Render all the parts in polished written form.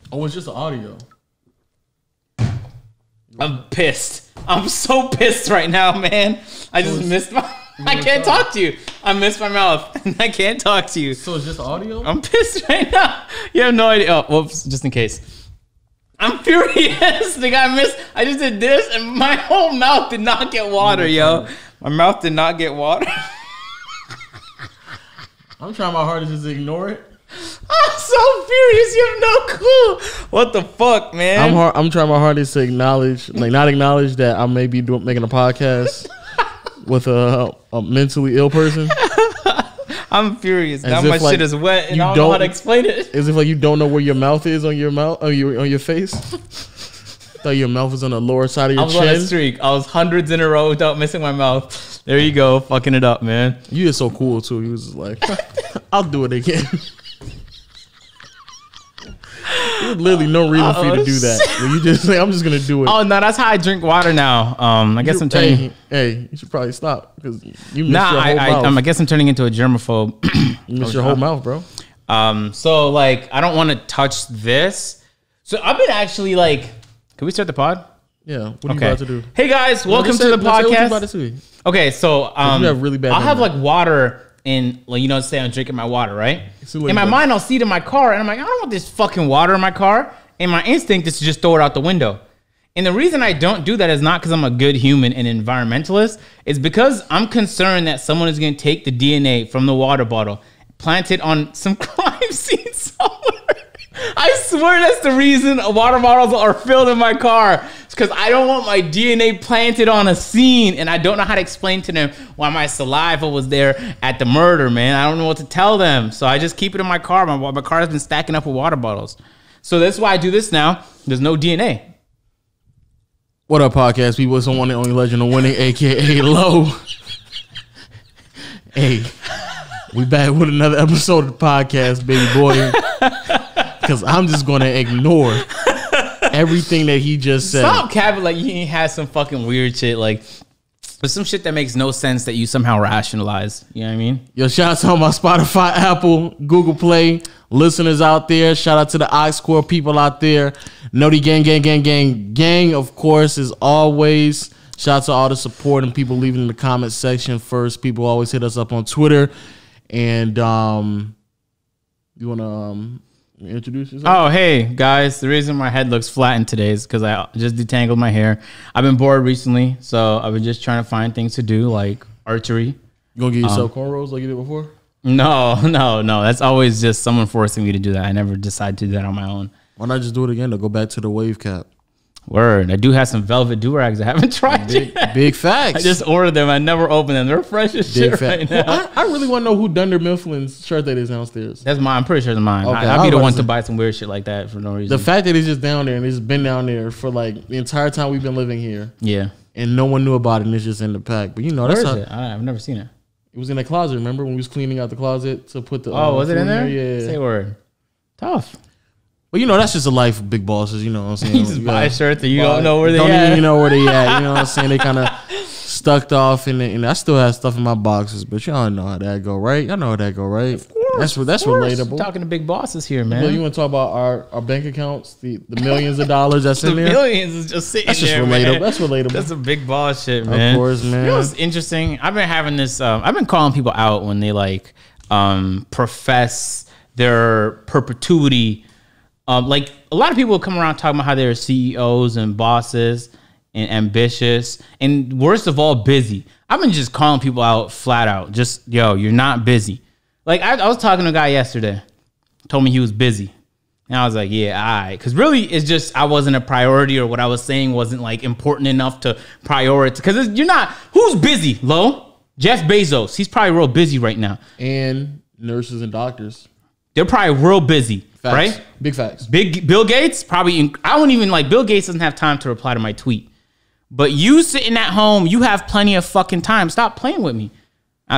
Oh, it's just audio. I'm pissed. I'm so pissed right now, man. I just missed my... I can't talk to you. I missed my mouth. I can't talk to you. So it's just audio? I'm pissed right now. You have no idea. Oh, whoops, just in case. I'm furious. I just did this and my whole mouth did not get water, yo. My mouth did not get water. I'm trying my hardest to just ignore it. I'm so furious. You have no clue. What the fuck, man? I'm trying my hardest to acknowledge, like not acknowledge that I may be making a podcast with a mentally ill person. I'm furious. Now my shit is wet and I don't know how to explain it. As if like you don't know where your mouth is on your mouth, on your face. Thought your mouth was on the lower side of your chin. I was on a streak. I was hundreds in a row without missing my mouth. There you go, fucking it up, man. You just so cool too. You was just like, I'll do it again. There's literally no reason for you to do that. When you just say, I'm just gonna do it. Oh no, that's how I drink water now. I guess I'm turning. Hey, you should probably stop because you missed your whole mouth. I guess I'm turning into a germaphobe. You missed your whole mouth, bro. So like, I don't want to touch this. So I've been actually like, can we start the pod? Yeah. What are you about to do? Hey guys, welcome to the podcast. Okay, so you have really bad. I'll have like water in, like, you know, say I'm drinking my water, right? In my mind, I'll see it in my car, and I'm like, I don't want this fucking water in my car. And my instinct is to just throw it out the window. And the reason I don't do that is not because I'm a good human and environmentalist. It's because I'm concerned that someone is going to take the DNA from the water bottle, plant it on some crime scene somewhere. I swear that's the reason water bottles are filled in my car. It's because I don't want my DNA planted on a scene, and I don't know how to explain to them why my saliva was there at the murder, man. I don't know what to tell them. So I just keep it in my car. My car has been stacking up with water bottles. So that's why I do this now. There's no DNA. What up, podcast people? It's the one and only legend of winning, a.k.a. Low. Hey, we back with another episode of the podcast, baby boy. Because I'm just going to ignore everything that he just said. Stop capping like he has some fucking weird shit. Like, there's some shit that makes no sense that you somehow rationalize. You know what I mean? Yo, shout out to all my Spotify, Apple, Google Play listeners out there. Shout out to the Oxcore people out there. Noti gang, of course, as always. Shout out to all the support and people leaving in the comment section first. People always hit us up on Twitter. And you want to... introduce yourself? Oh, hey, guys. The reason my head looks flattened today is because I just detangled my hair. I've been bored recently, so I've been just trying to find things to do, like archery. You gonna get yourself cornrows like you did before? No. That's always just someone forcing me to do that. I never decide to do that on my own. Why not just do it again to go back to the wave cap? Word. I do have some velvet do-rags I haven't tried yet. Big facts. I just ordered them. I never opened them. They're fresh as shit right now. Well, I really want to know who Dunder Mifflin's shirt that is downstairs. That's mine. I'm pretty sure it's mine. Okay, I'd be the one to buy some weird shit like that for no reason. The fact that it's just down there and it's been down there for like the entire time we've been living here. Yeah. And no one knew about it and it's just in the pack. But you know, that's Where is it? I've never seen it. It was in the closet. Remember when we was cleaning out the closet to put the... was it in there? Yeah. Say word. Tough. But you know, that's just a life of big bosses, you know what I'm saying? You just buy a shirt that you don't know where they at. Don't even know where they at, you know what I'm saying? They kind of stuck off, and I still have stuff in my boxes, but y'all know how that go, right? Y'all know how that go, right? Of course, that's relatable. We're talking to big bosses here, man. Well, you want to talk about our bank accounts, the millions of dollars that's in there? The millions is just sitting there, relatable. Man. That's relatable. That's a big boss shit, man. Of course, man. You know what's interesting? I've been having this, I've been calling people out when they like profess their perpetuity. Like a lot of people come around talking about how they're CEOs and bosses and ambitious and worst of all, busy. I've been just calling people out flat out. Just, yo, you're not busy. Like I was talking to a guy yesterday, told me he was busy. And I was like, yeah, all right. Because really, it's just I wasn't a priority or what I was saying wasn't like important enough to prioritize. Because you're not, who's busy, Lo? Jeff Bezos. He's probably real busy right now. And nurses and doctors. They're probably real busy. Facts. Right? Big facts. Big Bill Gates, probably, I wouldn't even like, Bill Gates doesn't have time to reply to my tweet. But you sitting at home, you have plenty of fucking time. Stop playing with me.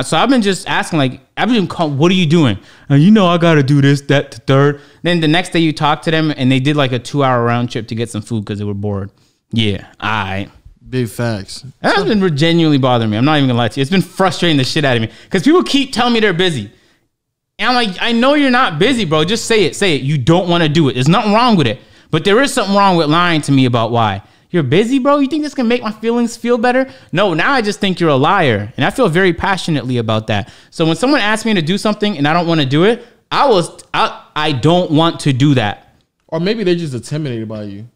So I've been just asking, like, I've been calling, what are you doing? You know, I got to do this, that, the third. Then the next day you talk to them and they did like a 2-hour round trip to get some food because they were bored. Yeah, all right. Big facts. That's been genuinely bothering me. I'm not even gonna lie to you. It's been frustrating the shit out of me because people keep telling me they're busy. And I'm like, I know you're not busy, bro. Just say it. Say it. You don't want to do it. There's nothing wrong with it. But there is something wrong with lying to me about why. You're busy, bro? You think this can make my feelings feel better? No, now I just think you're a liar. And I feel very passionately about that. So when someone asks me to do something and I don't want to do it, I don't want to do that. Or maybe they're just intimidated by you.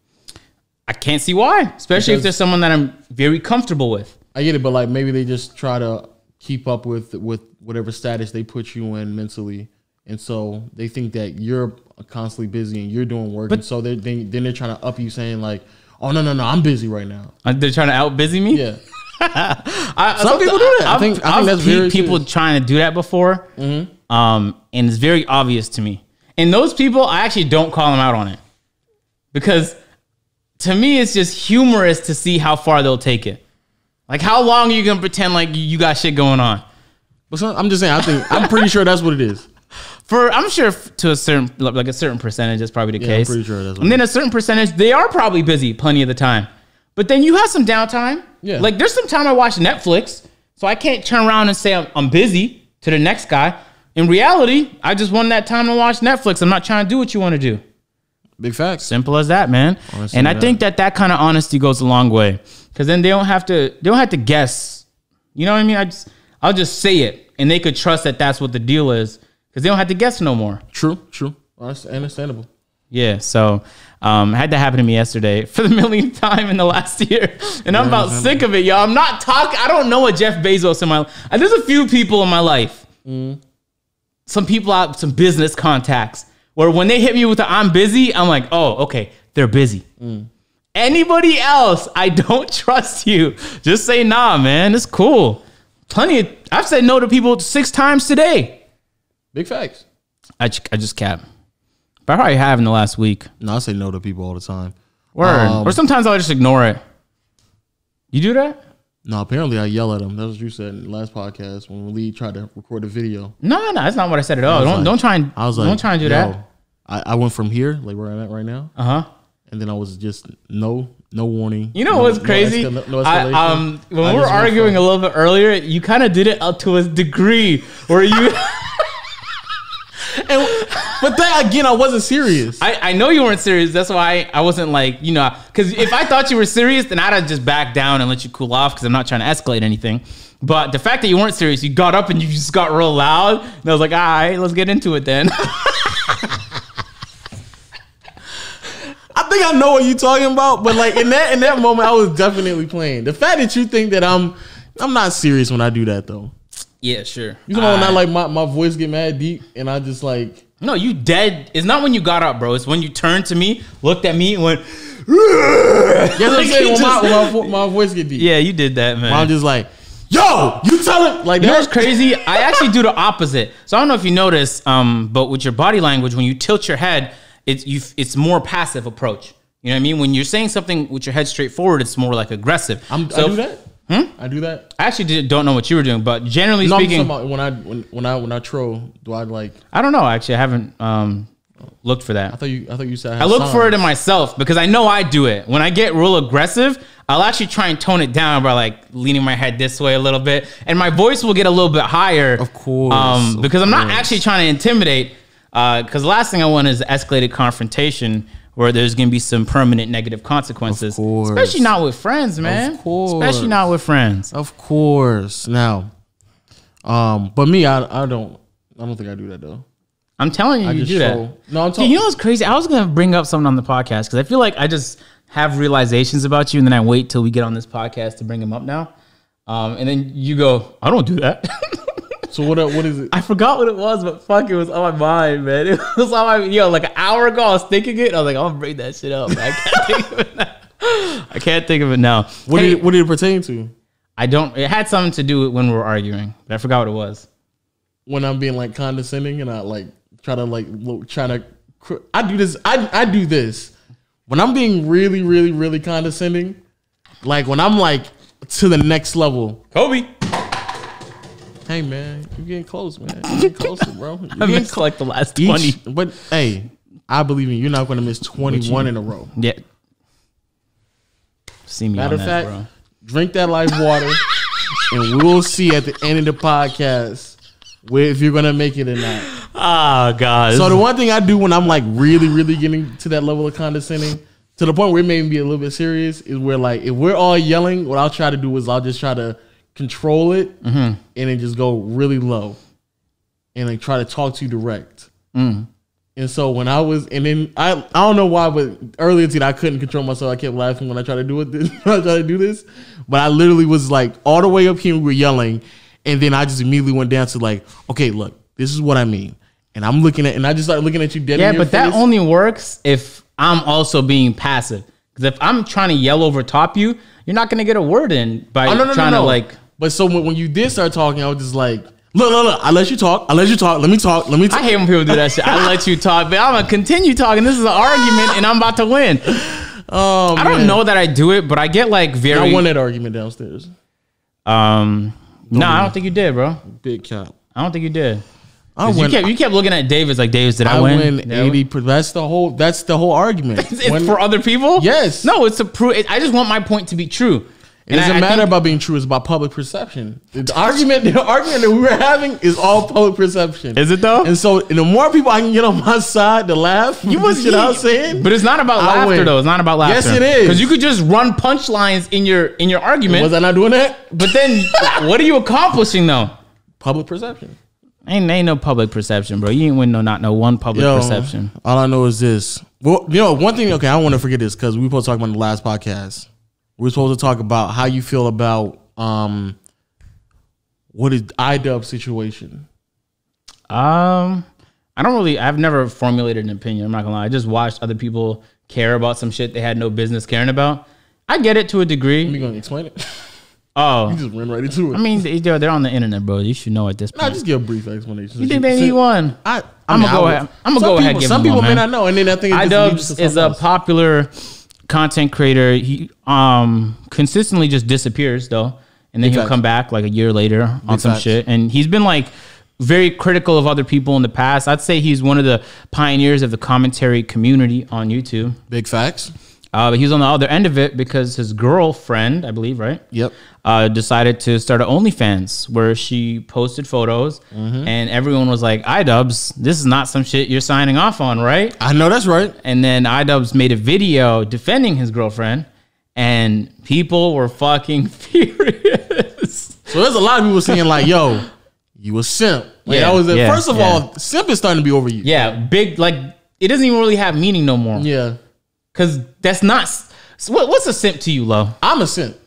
I can't see why, especially if there's someone that I'm very comfortable with. I get it, but like maybe they just try to keep up with whatever status they put you in mentally. And so they think that you're constantly busy and you're doing work. But, and so then they're trying to up you saying like, oh, no, I'm busy right now. They're trying to out busy me? Yeah. Some people do that. I think that's very people serious. Trying to do that before. Mm-hmm. And it's very obvious to me. And those people, I actually don't call them out on it. Because to me, it's just humorous to see how far they'll take it. Like, how long are you going to pretend like you got shit going on? But I'm just saying, I'm pretty sure that's what it is. I'm sure to a certain percentage, that's probably the case. I'm pretty sure that's what and then a certain percentage, they are probably busy plenty of the time. But then you have some downtime. Yeah. Like, there's some time I watch Netflix, so I can't turn around and say I'm busy to the next guy. In reality, I just want that time to watch Netflix. I'm not trying to do what you want to do. Big facts. Simple as that, man. Honestly, and I think that kind of honesty goes a long way, because then they don't have to guess. You know what I mean? I'll just say it, and they could trust that that's what the deal is, because they don't have to guess no more. True. Understandable. Yeah. So it had to happen to me yesterday for the millionth time in the last year, and I'm about sick of it, y'all. I'm not talking. I don't know a Jeff Bezos in my life. There's a few people in my life. Some people out, some business contacts, where when they hit me with the I'm busy, I'm like, oh, okay, they're busy. Anybody else, I don't trust you. Just say, nah, man, it's cool. I've said no to people 6 times today. Big facts. I just cap. But I probably have in the last week. No, I say no to people all the time. Word. Or sometimes I'll just ignore it. You do that? No, apparently I yell at them. That's what you said in the last podcast when Lee tried to record a video. No, that's not what I said at all. Don't try and do that. I went from here, like where I'm at right now. And then I was just no warning. You know what's crazy? No escalation. When we were arguing a little bit earlier, you kind of did it up to a degree where you. But then again, I wasn't serious. I know you weren't serious. That's why I wasn't like, because if I thought you were serious, then I'd have just backed down and let you cool off, because I'm not trying to escalate anything. But the fact that you weren't serious, you got up and you just got real loud. And I was like, all right, let's get into it then. I think I know what you're talking about, but like in that moment, I was definitely playing. The fact that you think that I'm not serious when I do that though. Yeah, sure. You know when I like my voice get mad deep and I just like. No, you dead. It's not when you got up, bro. It's when you turned to me, looked at me, and went. Yes, I'm saying when my voice get deep. Yeah, you did that, man. I'm just like, yo, you tell him like that. You know what's crazy? I actually do the opposite. So I don't know if you notice, but with your body language, when you tilt your head, it's more passive approach. You know what I mean? When you're saying something with your head straight forward, it's more like aggressive. I do that. I do that. I actually don't know what you were doing, but generally speaking, I'm talking about when I troll, do I like? I don't know. Actually, I haven't looked for that. I thought you said I look for it in myself, because I know I do it. When I get real aggressive, I'll actually try and tone it down by like leaning my head this way a little bit, and my voice will get a little bit higher. Of course, because I'm not actually trying to intimidate. Because the last thing I want is escalated confrontation, where there's going to be some permanent negative consequences. Of course. Especially not with friends, man. Of course. Especially not with friends. Of course. Now, but me, I don't think I do that though. I'm telling you, you do that. No, I'm telling you. You know what's crazy? I was going to bring up something on the podcast, because I feel like I just have realizations about you, and then I wait till we get on this podcast to bring them up now. And then you go, I don't do that. So what is it? I forgot what it was, but fuck, it was on my mind, man. It was on my, like an hour ago, I was thinking it. I was like, I'm gonna bring that shit up. I can't think of it now. What did it pertain to? It had something to do with when we were arguing, but I forgot what it was. When I'm being like condescending and I like I do this. I do this when I'm being really, really, really condescending. Like when I'm like to the next level. Kobe. Hey man, you're getting close, man. You're getting closer, bro. I missed like the last 20. But hey, I believe in you. You're not going to miss 21 in a row. Yeah. See me. Matter of fact, bro. Drink that life water, and we'll see at the end of the podcast if you're going to make it or not. Oh god. So the one thing I do when I'm like really, really getting to that level of condescending, to the point where it made me be a little bit serious, is where like if we're all yelling, what I'll try to do is I'll just try to control it and then just go really low and like try to talk to you direct. And so when I was, and then I don't know why, but earlier today I couldn't control myself. I kept laughing when I tried to do it. When I tried to do this, but I literally was like all the way up here. We were yelling, and then I just immediately went down to like, okay, look, this is what I mean. And I'm looking at, and I just started looking at you dead. Yeah, in your but that face. only works if I'm also being passive. Because if I'm trying to yell over top you, you're not gonna get a word in by trying to like. But so when you did start talking, I was just like, look. I let you talk. Let me talk. I hate when people do that shit. I let you talk, but I'm gonna continue talking. This is an argument, and I'm about to win. Oh, I don't know that I do it, but I get like very. I won that argument downstairs. No, I don't think you did, bro. Big cap. I don't think you did. You kept looking at Davis like, Davis, did I win? Win 80. That's the whole argument. It's for other people. Yes. No, it's to prove. I just want my point to be true. It doesn't matter about being true. It's about public perception. The argument that we were having is all public perception. Is it though? And so the more people I can get on my side to laugh, I was saying. But it's not about laughter though. It's not about laughter. Yes, it is. Because you could just run punchlines in your argument. Was I not doing that? But then, what are you accomplishing though? Public perception. Ain't no public perception, bro. You ain't win not one public perception. All I know is this. Well, one thing. Okay, I don't want to forget this because we were supposed to talk about in the last podcast. We're supposed to talk about how you feel about what is iDub situation. I've never formulated an opinion. I'm not gonna lie. I just watched other people care about some shit they had no business caring about. I get it to a degree. You gonna explain it? Oh, you just went right into it. I mean, they're on the internet, bro. You should know at this point. Nah, just give a brief explanation. You think they need one? I'm gonna go ahead. Some people may not know, and then I think iDubbbz is a popular content creator. He consistently just disappears though, and then he'll come back like a year later on some shit. And he's been like very critical of other people in the past. I'd say he's one of the pioneers of the commentary community on YouTube. Big facts. But he was on the other end of it because his girlfriend, I believe, right? Yep. Decided to start an OnlyFans where she posted photos, and everyone was like, iDubbbz, this is not some shit you're signing off on, right? I know that's right. And then iDubbbz made a video defending his girlfriend, and people were fucking furious. So there's a lot of people saying like, yo, you a simp. Like, first of all, simp is starting to be overused. Yeah, big, like, it doesn't even really have meaning no more. Yeah. Because that's not... What's a simp to you, Lo? I'm a simp.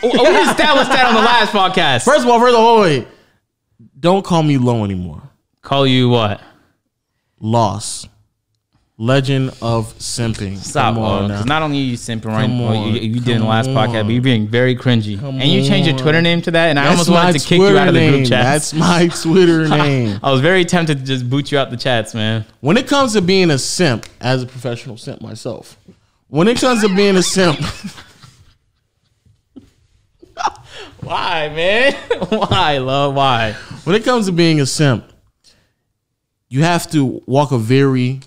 We established that on the last podcast. First of all, wait. Don't call me Lo anymore. Call you what? Loss. Legend of simping. Stop, because not only are you simping right now, you did in the last podcast, but you're being very cringy. And you changed your Twitter name to that, and I almost wanted to kick you out of the group chat. That's my Twitter name. I was very tempted to just boot you out the chats, man. When it comes to being a simp, as a professional simp myself, when it comes to being a simp... Why, man? Why, love? Why? When it comes to being a simp, you have to walk a very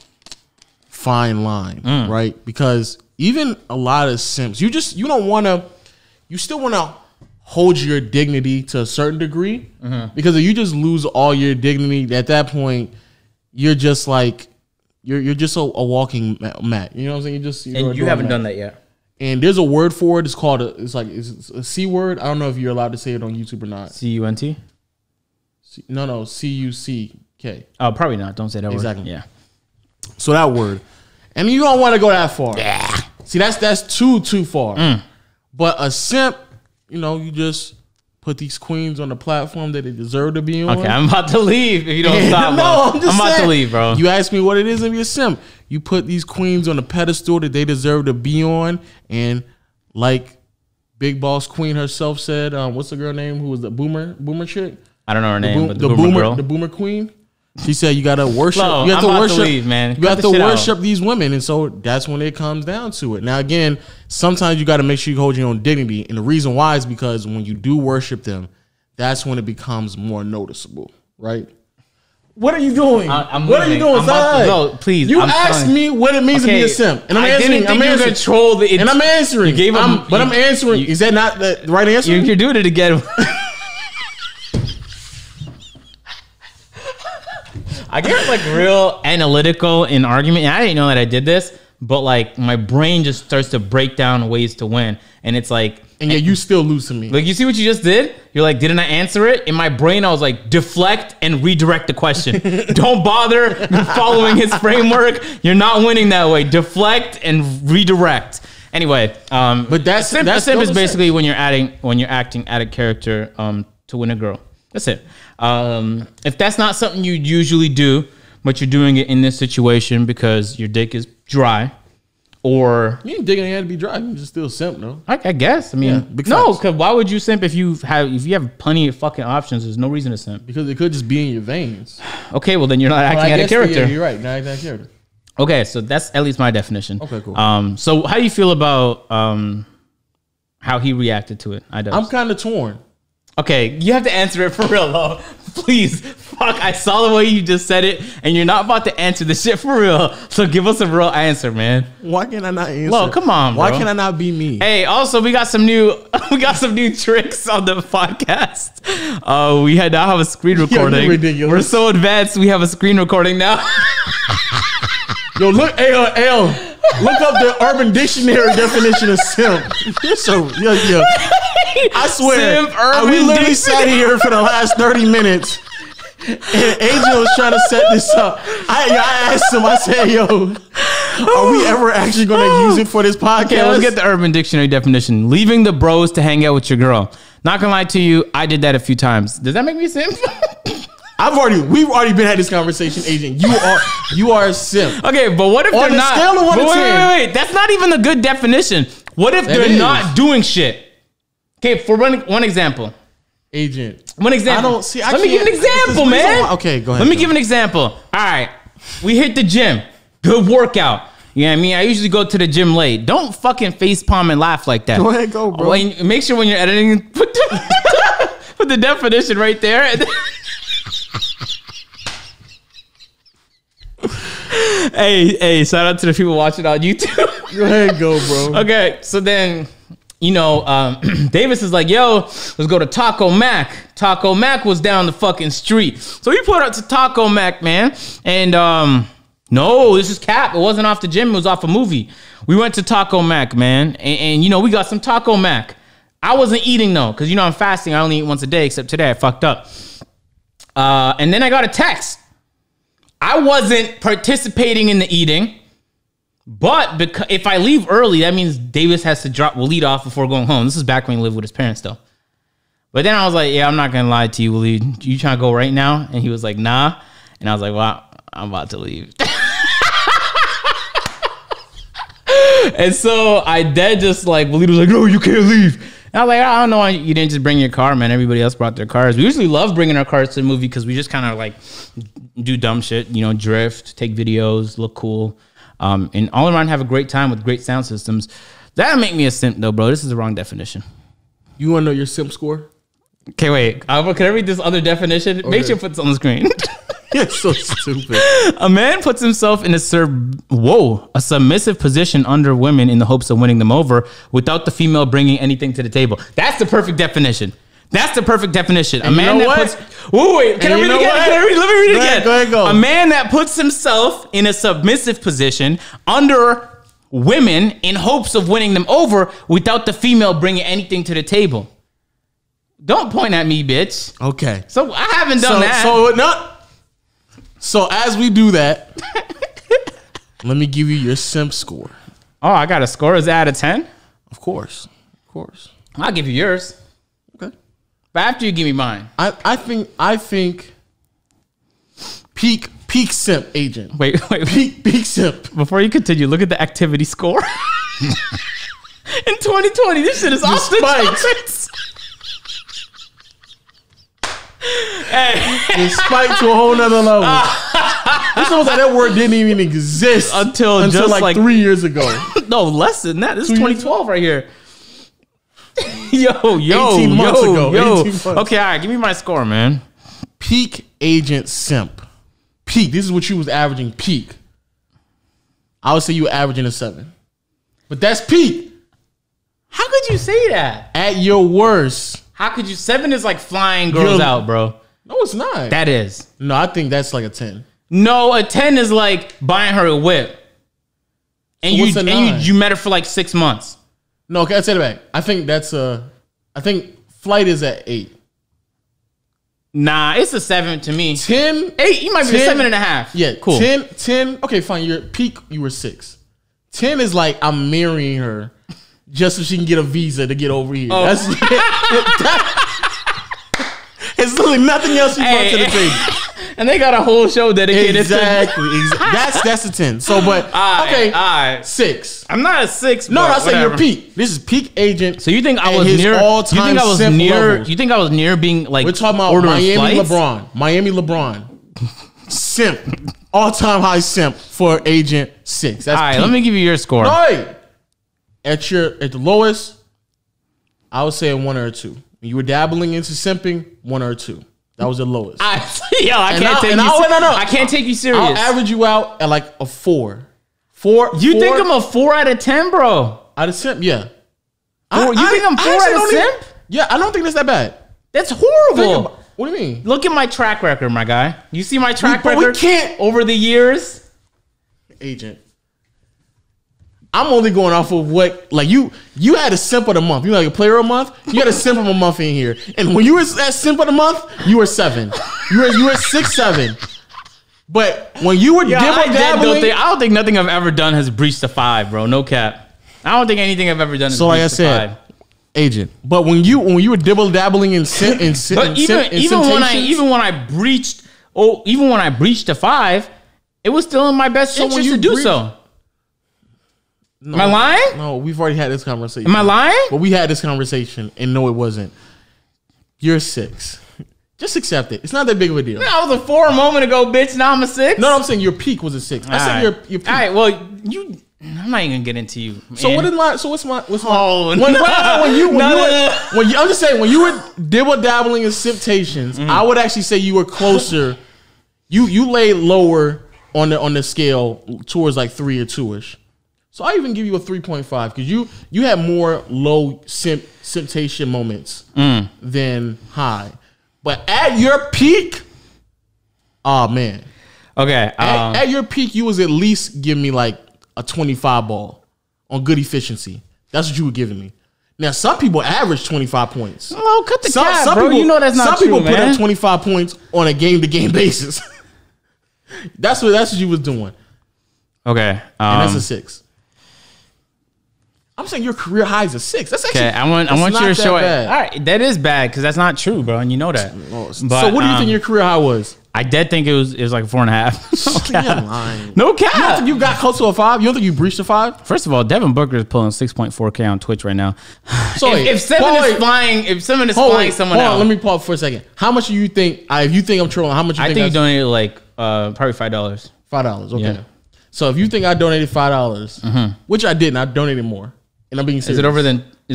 fine line, right? Because even a lot of simps, you still want to hold your dignity to a certain degree, because if you just lose all your dignity at that point, you're just like you're just a walking mat. You know what I'm saying? And you haven't done that yet. And there's a word for it. It's called it's a C word. I don't know if you're allowed to say it on YouTube or not. CUNT? No, CUCK. Oh, probably not. Don't say that exactly. word. Yeah. So that word. And you don't want to go that far. Yeah. See, that's too far. But a simp, you just put these queens on the platform that they deserve to be on. Okay, I'm about to leave if you don't stop. No, I'm about to leave, bro. You ask me what it is to be a simp. You put these queens on the pedestal that they deserve to be on, and like Big Boss Queen herself said, what's the girl name who was the boomer chick? I don't know her name, but the boomer girl. The boomer queen. She said you gotta worship. Flo, you have to worship, leave, man. You have to worship these women, and so that's when it comes down to it. Now, again, sometimes you got to make sure you hold your own dignity, and the reason why is because when you do worship them, that's when it becomes more noticeable, right? What are you doing? What are you doing? No, please. You asked me what it means to be a simp, and I'm answering. I'm answering. And I'm answering. You gave him, but I'm answering. Is that not the right answer? You're doing it again. I get like real analytical in argument. And I didn't know that I did this, but like my brain just starts to break down ways to win. And it's like, and yeah, you still lose to me. Like, you see what you just did? You're like, didn't I answer it? In my brain, I was like, deflect and redirect the question. Don't bother following his framework. You're not winning that way. Deflect and redirect. Anyway, but a simp is basically when you're acting out of character to win a girl. That's it. If that's not something you usually do, but you're doing it in this situation because your dick is dry, or you ain't digging it had to be dry. You just still simp, no? I guess. I mean, no, because why would you simp if you have plenty of fucking options? There's no reason to simp because it could just be in your veins. Okay, well then you're not acting out of character. Yeah, you're right. Not acting out of character. Okay, so that's at least my definition. Okay, cool. So how do you feel about how he reacted to it? I'm kind of torn. Okay, you have to answer it for real, though. Please. Fuck, I saw the way you just said it, and you're not about to answer this shit for real. So give us a real answer, man. Why can I not answer? Well, come on, bro. Why can I not be me? Hey, also we got some new tricks on the podcast. We now have a screen recording. You're ridiculous. We're so advanced, we have a screen recording now. Yo, look, look up the Urban Dictionary definition of simp. You're so, yeah. I swear, we literally sat here for the last 30 minutes, and Angel was trying to set this up. I asked him, I said, yo, are we ever actually going to use it for this podcast? Okay, let's get the Urban Dictionary definition. Leaving the bros to hang out with your girl. Not gonna lie to you, I did that a few times. Does that make me simp? We've already been had this conversation, Agent. You are a simp. Okay, but what if they're not? On a scale of 1 to 10. Wait. That's not even a good definition. What if they're not doing shit? Okay, for one example. Agent. One example. Let me give an example, man. Okay, go ahead. Let me give an example. All right, we hit the gym. Good workout. You know what I mean? I usually go to the gym late. Don't fucking facepalm and laugh like that. Go ahead, go, bro. Make sure when you're editing, put the definition right there. Hey, shout out to the people watching on YouTube. Go ahead, go, bro. Okay, so then, Davis is like, yo, let's go to Taco Mac. Taco Mac was down the fucking street. So we put up to Taco Mac, man. And no, this is cap. It wasn't off the gym. It was off a movie. We went to Taco Mac, man. And we got some Taco Mac. I wasn't eating, though, because, I'm fasting. I only eat once a day, except today I fucked up. And then I got a text. I wasn't participating in the eating. But because if I leave early, that means Davis has to lead off before going home. This is back when he lived with his parents, though. But then I was like, yeah, I'm not going to lie to you, Waleed. You trying to go right now? And he was like, nah. And I was like, well, I'm about to leave. And so I just like, Waleed was like, no, you can't leave. And I was like, I don't know why you didn't just bring your car, man. Everybody else brought their cars. We usually love bringing our cars to the movie because we just kind of like do dumb shit, drift, take videos, look cool. And all around have a great time with great sound systems. That'll make me a simp, though, bro. This is the wrong definition. You want to know your simp score? Okay, wait. Can I read this other definition? Okay. Make sure you put this on the screen. You're so stupid. A man puts himself in a submissive position under women in the hopes of winning them over without the female bringing anything to the table. That's the perfect definition. That's the perfect definition. A man that puts... Wait. Can I read it again? Let me read it again. Go ahead. A man that puts himself in a submissive position under women in hopes of winning them over without the female bringing anything to the table. Don't point at me, bitch. Okay. So I haven't done that. So as we do that, let me give you your simp score. Oh, I got a score. Is that out of 10? Of course. I'll give you yours. Okay. But after you give me mine. I think peak simp, Agent. Wait. Peak simp. Before you continue, look at the activity score. In 2020, this shit is off the charts. It spiked to a whole nother level. It's almost like that word didn't even exist until like 3 years ago. No, less than that. This is 2012 right here. Yo. 18 months ago. Okay, all right. Give me my score, man. Peak Agent simp. Peak. This is what you was averaging. Peak. I would say you were averaging a 7. But that's peak. How could you say that? At your worst. How could you? 7 is like flying girls out, bro. No, it's not. That is. No, I think that's like a 10. No, a 10 is like buying her a whip. And So you met her for like 6 months. No, okay, I take it back. I think flight is at 8. Nah, it's a 7 to me. 10, 8, you might be 10, a 7.5. Yeah, cool. 10. Okay, fine. Your peak, you were 6. 10 is like I'm marrying her just so she can get a visa to get over here. Oh. It's literally nothing else you brought to the table. And they got a whole show dedicated exactly. That's a 10. So, but okay, all right. 6. I'm not a 6. No, I say your peak. This is peak agent. So you think I was near? You think I was near being like? We're talking about Miami LeBron. Simp. All-time high simp for agent 6. That's all right. peak. Let me give you your score. No, wait. At the lowest, I would say a 1 or a 2. When you were dabbling into simping, 1 or 2. That was the lowest. I can't take you serious. I'll average you out at like a 4. 4. You think I'm a 4 out of 10, bro? Out of simp, yeah. You think I'm 4 out of simp? Yeah, I don't think that's that bad. That's horrible. What do you mean? Look at my track record, my guy. You see my track record? We can't over the years. Agent. I'm only going off of what, like, you had a simp of the month. You like a player of the month? You had a simp of the month in here. And when you were that simp of the month, you were 7. You were 6, 7. But when you were dabbling, I don't think nothing I've ever done has breached a 5, bro. No cap. I don't think anything I've ever done has breached a 5. Agent. But when you were dabbling in even when I breached a 5, it was still in my best interest to do so. No, am I lying? No, we've already had this conversation. Am I lying? But we had this conversation, and no, it wasn't. You're 6. Just accept it. It's not that big of a deal. I was a 4 a moment ago, bitch. Now I'm a 6. No, I'm saying your peak was a 6. I said your peak. All right. Well, I'm not even gonna get into you. Man. So what's my? Oh, I'm just saying when you were dabbling in simptations, I would actually say you were closer. You lay lower on the scale towards like 3 or 2ish. So I even give you a 3.5 because you had more low simptation moments than high. But at your peak, oh man. Okay. At your peak, you was at least giving me like a 25 ball on good efficiency. That's what you were giving me. Now some people average 25 points. Oh, cut the cap, bro. People, you know that's not true, Some people man. put up 25 points on a game-to-game basis. That's what you was doing. Okay. And that's a 6. I'm saying your career high is a 6. That's actually okay. I want you to show it. All right, that is bad because that's not true, bro, and you know that. But, so what do you think your career high was? I did think it was like 4.5. No cap. You're lying. No cap. You don't think you got close to a 5? You don't think you breached a 5? First of all, Devin Booker is pulling 6.4K on Twitch right now. So if someone is flying someone out, let me pause for a second. How much do you think? If you think I'm trolling, how much? I think you donated like probably $5. $5. Okay. Yeah. So if you think I donated $5, which I didn't, I donated more. And I'm being serious. Is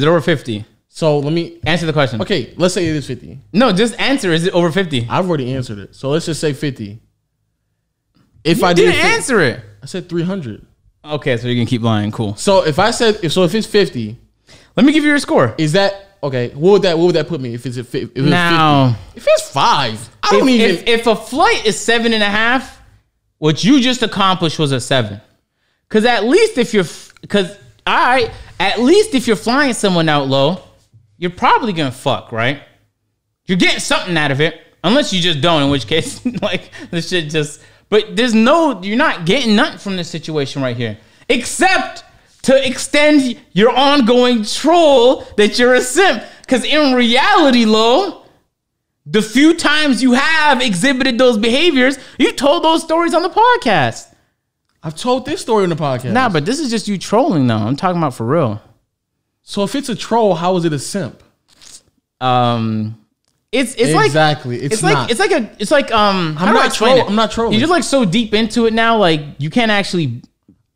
it over 50? So let me answer the question. Okay, let's say it is 50. No, just answer. Is it over 50? I've already answered it. So let's just say 50. If I didn't answer it, I said 300. Okay, so you can keep lying. Cool. So if it's 50, let me give you your score. Is that okay? What would that put me if it's 50? Now, if it's 5, If a flight is 7.5, what you just accomplished was a 7. Because at least if you're flying someone out low, you're probably gonna fuck, right? You're getting something out of it, unless you just don't. In which case, like this shit just. But you're not getting nothing from this situation right here, except to extend your ongoing troll that you're a simp. Because in reality, the few times you have exhibited those behaviors, you told those stories on the podcast. I've told this story on the podcast. Nah, but this is just you trolling, though. I'm talking about for real. So if it's a troll, how is it a simp? It's exactly. It's like I'm not trolling. You're just like so deep into it now, like you can't actually.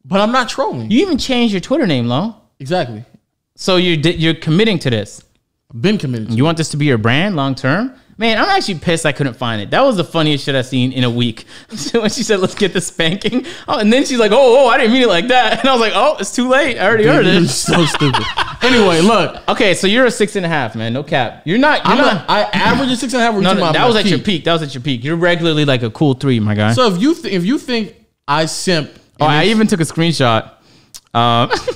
But I'm not trolling. You even changed your Twitter name, Lo. Exactly. So you're committing to this. I've been committed. You want this to be your brand long term? Man, I'm actually pissed I couldn't find it. That was the funniest shit I've seen in a week. When she said, let's get the spanking. Oh, and then she's like, oh, I didn't mean it like that. And I was like, oh, it's too late. I already heard it. You're so stupid. Anyway, look. Okay, so you're a 6.5, man. No cap. You're not. I average a 6.5. No, that was at your peak. That was at your peak. You're regularly like a cool 3, my guy. So if you think I simp, I even took a screenshot.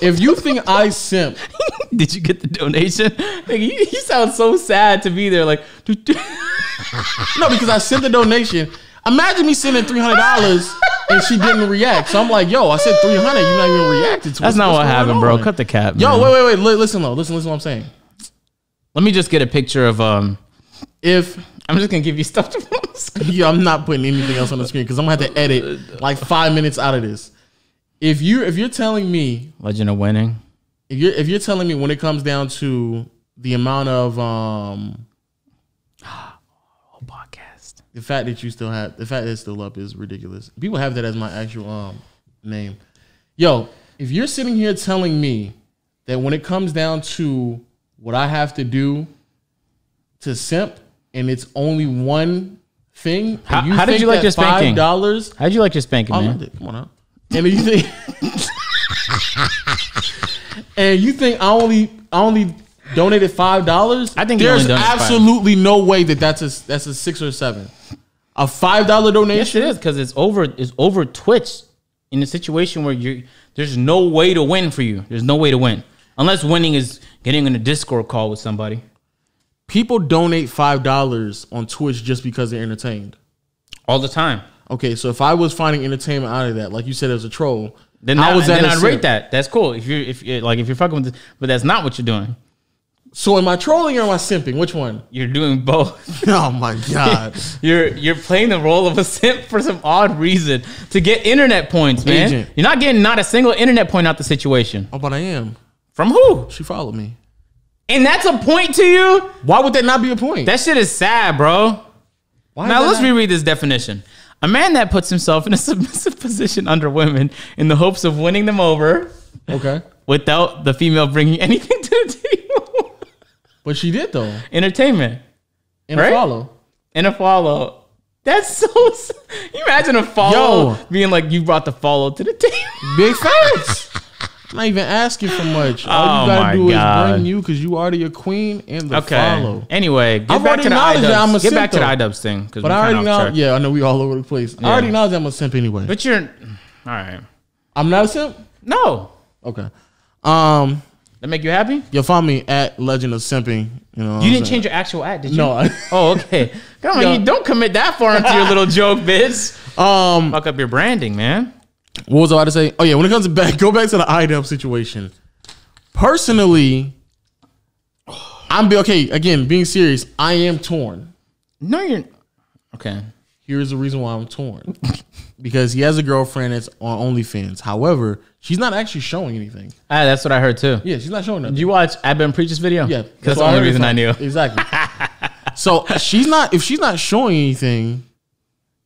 If you think I simp, did you get the donation? Like, you sound so sad to be there. Like, no, because I sent the donation. Imagine me sending $300 and she didn't react. So I'm like, yo, I said 300. You're not even reacting to it. That's not what happened, bro. Cut the cap. Yo, man. Wait. Listen what I'm saying. Let me just get a picture of if I'm just gonna give you stuff to put on the screen. Yeah, I'm not putting anything else on the screen because I'm gonna have to edit like 5 minutes out of this. If you're telling me Legend of Winning, if you're telling me when it comes down to the amount of podcast, the fact that it's still up is ridiculous. People have that as my actual name. Yo, if you're sitting here telling me that when it comes down to what I have to do to simp, and it's only one thing. How did you like your spanking? $5. How did you like your spanking, man? Come on out. And you think, I only donated $5? I think there's absolutely no way that's a 6 or 7. A $5 donation? Yes, it is, because it's over Twitch in a situation where there's no way to win for you. There's no way to win unless winning is getting in a Discord call with somebody. People donate $5 on Twitch just because they're entertained. All the time. Okay, so if I was finding entertainment out of that, like you said, as a troll, then I'd rate that. That's cool. If you're fucking with this, but that's not what you're doing. So am I trolling or am I simping? Which one? You're doing both. Oh my God. You're playing the role of a simp for some odd reason to get internet points, man. Agent. You're not getting not a single internet point out the situation. Oh, but I am. From who? She followed me. And that's a point to you? Why would that not be a point? That shit is sad, bro. Now let's reread this definition. A man that puts himself in a submissive position under women in the hopes of winning them over. Okay. Without the female bringing anything to the table. But she did, though. Entertainment. And right? A follow. That's so... You imagine a follow being like, you brought the follow to the table. Big facts. I'm not even asking for much. All you gotta do is bring you because you already a queen and the follow. Anyway, get back to the iDubbbz. Get back to the iDubbbz thing. But I already know. Yeah, I know we all over the place. Yeah. I already know that I'm a simp anyway. But you're... All right. I'm not a simp? No. Okay. That make you happy? You'll find me at Legend of Simping. You didn't change your actual ad, did you? No. Oh, okay. Come on, you don't commit that far into your little joke, bitch. Fuck up your branding, man. What was I about to say? Oh yeah, when it comes to go back to the iDubbbz situation. Personally, okay. Again, being serious, I am torn. No, you're okay. Here's the reason why I'm torn. Because he has a girlfriend that's on OnlyFans. However, she's not actually showing anything. That's what I heard too. Yeah, she's not showing nothing. Did you watch Abba Preach's video? Yeah, that's the only reason I knew. Exactly. So if she's not showing anything,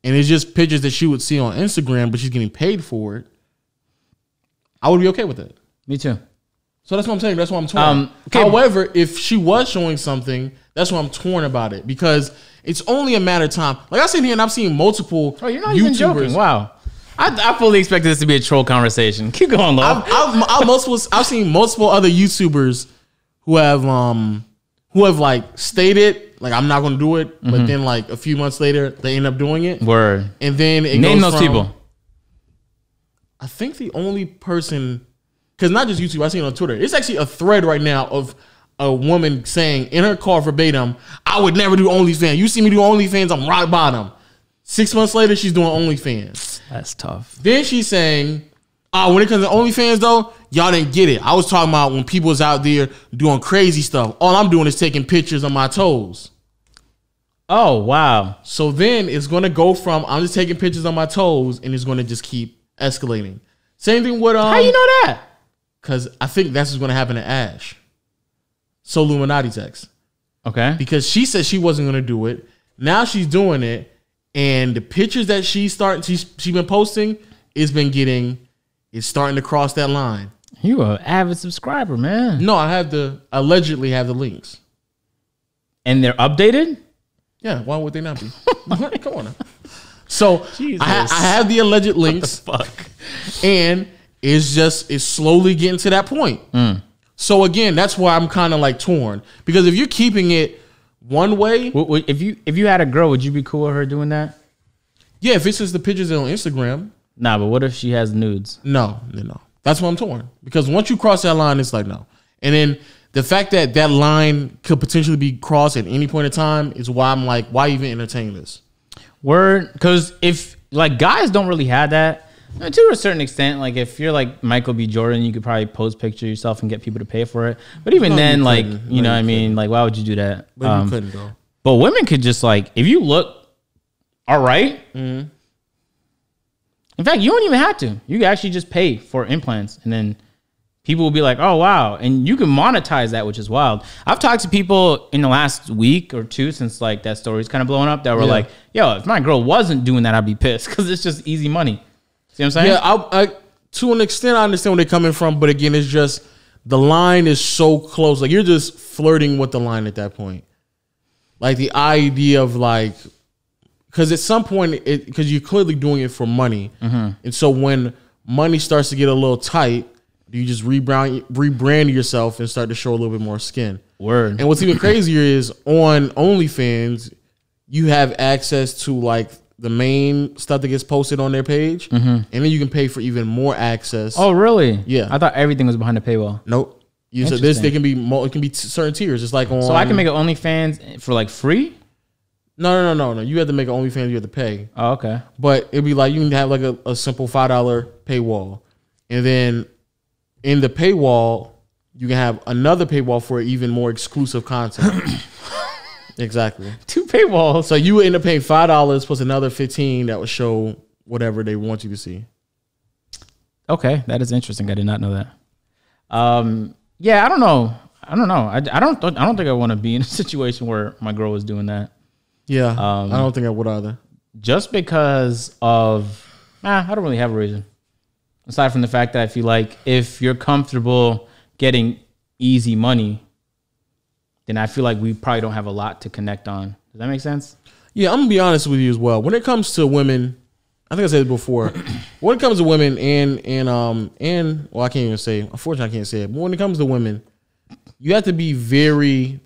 and it's just pictures that she would see on Instagram, but she's getting paid for it, I would be okay with it. Me too. So that's what I'm saying. That's why I'm torn. Okay. However, if she was showing something, that's why I'm torn about it, because it's only a matter of time. Like I sit here and I've seen multiple. Oh, you're not even joking. Wow. I fully expected this to be a troll conversation. Keep going, love. I've seen multiple other YouTubers who have like stated like I'm not gonna do it, but then like a few months later they end up doing it. Word. And then it name goes those people. I think the only person, because not just YouTube, I seen it on Twitter. It's actually a thread right now of a woman saying in her car verbatim, "I would never do OnlyFans. You see me do OnlyFans, I'm rock bottom." 6 months later, she's doing OnlyFans. That's tough. Then she's saying, when it comes to OnlyFans though, y'all didn't get it. I was talking about when people was out there doing crazy stuff. All I'm doing is taking pictures of my toes. Oh, wow. So then it's going to go from I'm just taking pictures of my toes and it's going to just keep escalating. Same thing with... How you know that? Because I think that's what's going to happen to Ash. So Illuminati's ex. Okay. Because she said she wasn't going to do it. Now she's doing it. And the pictures that she's been posting, it's starting to cross that line. You an avid subscriber, man. No, I allegedly have the links. And they're updated? Yeah, why would they not be? Come on now. So I have the alleged links. What the fuck? And it's slowly getting to that point. So again, that's why I'm kind of like torn, because if you're keeping it one way, if you had a girl, would you be cool with her doing that? Yeah, if it's just the pictures on Instagram. Nah, but what if she has nudes? No. That's why I'm torn, because once you cross that line, it's like no. And then the fact that that line could potentially be crossed at any point in time is why I'm like, why even entertain this? Word, because if like guys don't really have that. To a certain extent, like if you're like Michael B. Jordan, you could probably post pictures of yourself and get people to pay for it. But even then, like, you know what I mean? Like, why would you do that? But you couldn't go. But women could just like, if you look all right, in fact, you don't even have to. You can actually just pay for implants, and then people will be like, oh, wow. And you can monetize that, which is wild. I've talked to people in the last week or two since like that story's kind of blowing up that were like, yo, if my girl wasn't doing that, I'd be pissed, because it's just easy money. See what I'm saying? Yeah, I to an extent I understand where they're coming from, but again, it's just the line is so close. Like you're just flirting with the line at that point. Like the idea of like, because at some point, because you're clearly doing it for money, and so when money starts to get a little tight, you just rebrand yourself and start to show a little bit more skin. Word. And what's even crazier is on OnlyFans, you have access to like the main stuff that gets posted on their page, and then you can pay for even more access. Oh, really? Yeah. I thought everything was behind the paywall. Nope. So this, it can be certain tiers. It's like on. So I can make an OnlyFans for like free? No. You have to make an OnlyFans. You have to pay. Oh, okay. But it'd be like you can have like a simple $5 paywall, and then in the paywall you can have another paywall for even more exclusive content. Exactly. 2 paywalls. So you would end up paying $5 plus another $15 that would show whatever they want you to see. Okay, that is interesting. I did not know that. Yeah, I don't know. I don't think I want to be in a situation where my girl was doing that. Yeah, I don't think I would either. Just because of, I don't really have a reason. Aside from the fact that I feel like if you're comfortable getting easy money, then I feel like we probably don't have a lot to connect on. Does that make sense? Yeah, I'm gonna be honest with you as well. When it comes to women, I think I said it before. When it comes to women and well, I can't even say. Unfortunately, I can't say it. But when it comes to women, they have to be very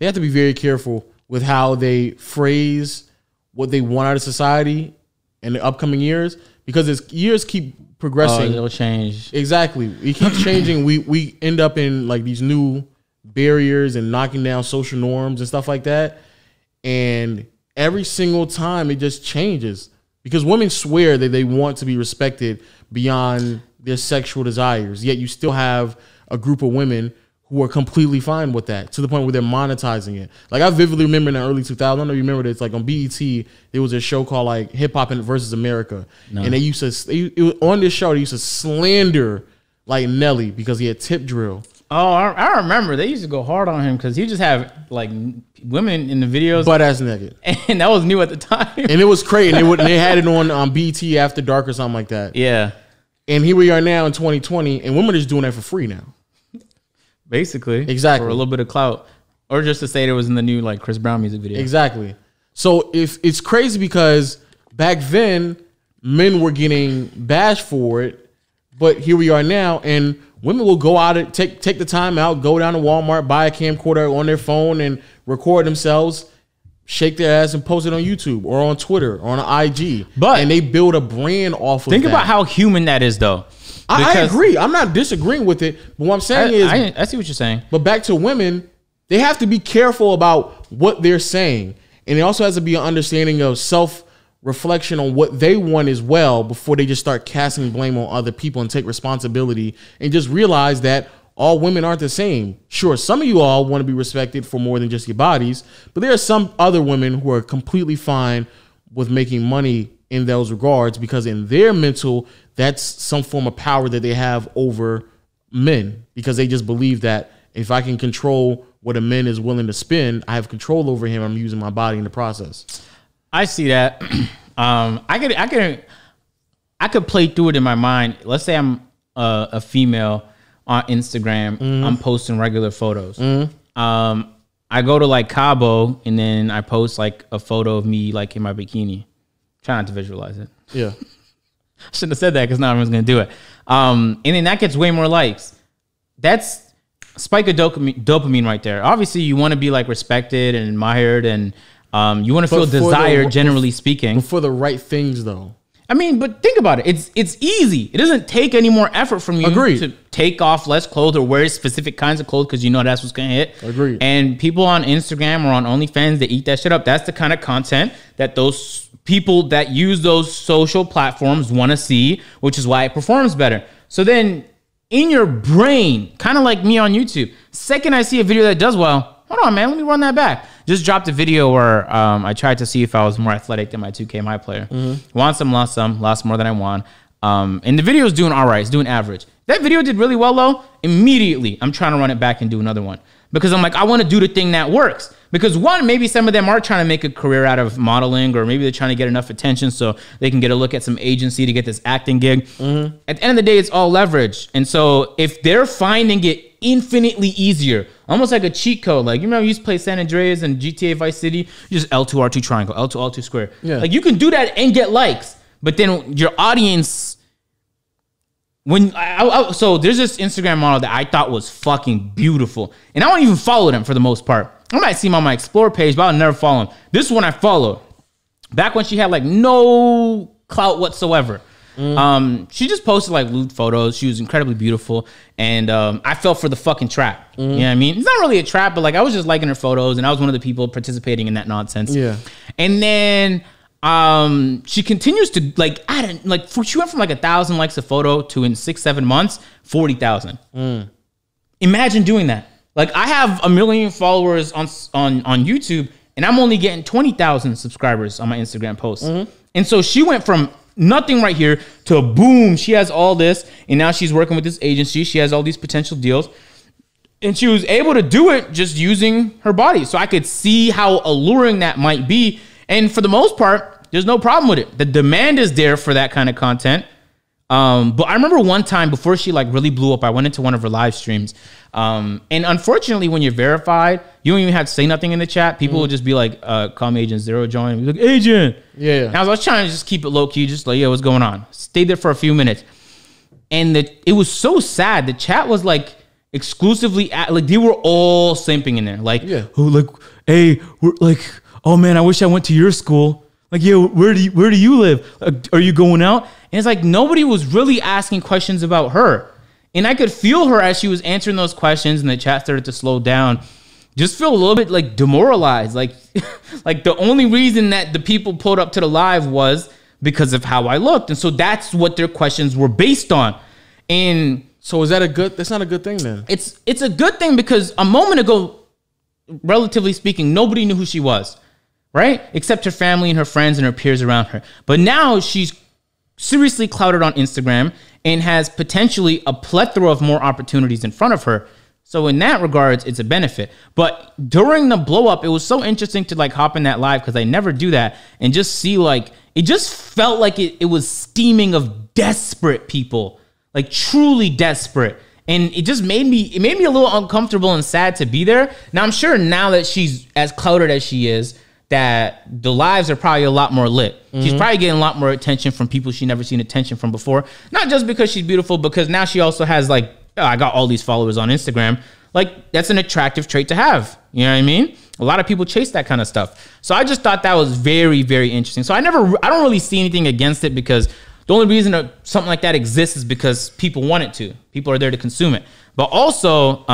careful with how they phrase what they want out of society in the upcoming years, because as years keep progressing, it'll change. Exactly, it keeps changing. We end up in like these new barriers and knocking down social norms and stuff like that, and every single time it just changes, because women swear that they want to be respected beyond their sexual desires, yet you still have a group of women who are completely fine with that, to the point where they're monetizing it. Like I vividly remember in the early 2000s, I don't know if you remember this, like on BET, there was a show called like Hip Hop versus America. No. And they used to, on this show, they used to slander like Nelly because he had tip drill. Oh, I remember. They used to go hard on him because he just have like women in the videos. Butt ass naked. And that was new at the time. And it was crazy. And they had it on BT After Dark or something like that. Yeah. And here we are now in 2020, and women are just doing that for free now. Basically. Exactly. For a little bit of clout. Or just to say there was in the new like Chris Brown music video. Exactly. So if it's crazy because back then men were getting bashed for it, but here we are now, and women will go out and take the time out, go down to Walmart, buy a camcorder on their phone and record themselves, shake their ass and post it on YouTube or on Twitter or on IG. And they build a brand off of that. Think about how human that is though. I agree. I'm not disagreeing with it. But what I'm saying is, I see what you're saying. But back to women, they have to be careful about what they're saying. And it also has to be an understanding of self-reflection on what they want as well before they just start casting blame on other people and take responsibility and just realize that all women aren't the same. Sure, some of you all want to be respected for more than just your bodies, but there are some other women who are completely fine with making money in those regards, because in their mental, that's some form of power that they have over men, because they just believe that if I can control what a man is willing to spend, I have control over him. I'm using my body in the process. I see that. I could play through it in my mind. Let's say I'm a female on Instagram. I'm posting regular photos. I go to like Cabo and then I post like a photo of me like in my bikini. Try not to visualize it. Yeah. Shouldn't have said that because now everyone's going to do it. And then that gets way more likes. That's spike of dopamine right there. Obviously, you want to be like respected and admired, and you want to feel desired, generally speaking. But for the right things, though. I mean, but think about it. It's easy. It doesn't take any more effort from you to take off less clothes or wear specific kinds of clothes because you know that's what's going to hit. Agreed. And people on Instagram or on OnlyFans, they eat that shit up. That's the kind of content that those people that use those social platforms want to see, which is why it performs better. So then in your brain, kind of like me on YouTube, second I see a video that does well, hold on, man, let me run that back. Just dropped a video where I tried to see if I was more athletic than my 2K My player. Won some, lost more than I won. And the video is doing all right. It's doing average. That video did really well, though. Immediately, I'm trying to run it back and do another one. Because I'm like, I want to do the thing that works. Because one, maybe some of them are trying to make a career out of modeling, or maybe they're trying to get enough attention so they can get a look at some agency to get this acting gig. At the end of the day, it's all leverage. And so if they're finding it infinitely easier, almost like a cheat code, like you remember you used to play San Andreas and GTA Vice City, you just L2 R2 triangle, L2 L2 square. Yeah. Like you can do that and get likes, but then your audience, so there's this Instagram model that I thought was fucking beautiful, and I don't even follow them for the most part. I might see him on my Explore page, but I'll never follow him. This one I follow. Back when she had like no clout whatsoever. She just posted like lewd photos. She was incredibly beautiful, and I fell for the fucking trap. You know what I mean? It's not really a trap, but like I was just liking her photos, and I was one of the people participating in that nonsense. Yeah. And then she continues to like add she went from like 1,000 likes a photo to in 6-7 months 40,000. Imagine doing that. Like I have 1 million followers on YouTube, and I'm only getting 20,000 subscribers on my Instagram posts. And so she went from nothing right here to boom, she has all this, and now she's working with this agency. She has all these potential deals, and she was able to do it just using her body. So I could see how alluring that might be, and for the most part, there's no problem with it. The demand is there for that kind of content. But I remember one time before she like really blew up, I went into one of her live streams. And unfortunately, when you're verified, you don't even have to say nothing in the chat. People will just be like, call me Agent Zero, join. Like, Agent. Yeah. And I was trying to just keep it low key, just like, yeah, what's going on? Stayed there for a few minutes. And it was so sad. The chat was like exclusively, like they were all simping in there. Like, oh, like, hey, we're like, oh man, I wish I went to your school. Like, yeah, where do you live? Are you going out? And it's like nobody was really asking questions about her. And I could feel her as she was answering those questions, and the chat started to slow down. Just feel a little bit like demoralized. Like, like the only reason that the people pulled up to the live was because of how I looked. And so that's what their questions were based on. And so is that that's not a good thing then? It's a good thing because a moment ago, relatively speaking, nobody knew who she was. Right? Except her family and her friends and her peers around her. But now she's seriously clouded on Instagram and has potentially a plethora of more opportunities in front of her. So in that regards, it's a benefit. But during the blow up, it was so interesting to like hop in that live because I never do that and just see like, it just felt like it was steaming of desperate people, like truly desperate. And it just made me a little uncomfortable and sad to be there. Now I'm sure now that she's as clouded as she is, that the lives are probably a lot more lit. She's probably getting a lot more attention from people she's never seen attention from before. Not just because she's beautiful, because now she also has like, oh, I got all these followers on Instagram. Like that's an attractive trait to have. You know what I mean? A lot of people chase that kind of stuff. So I just thought that was very, very interesting. So I don't really see anything against it because the only reason that something like that exists is because people want it to. People are there to consume it. But also,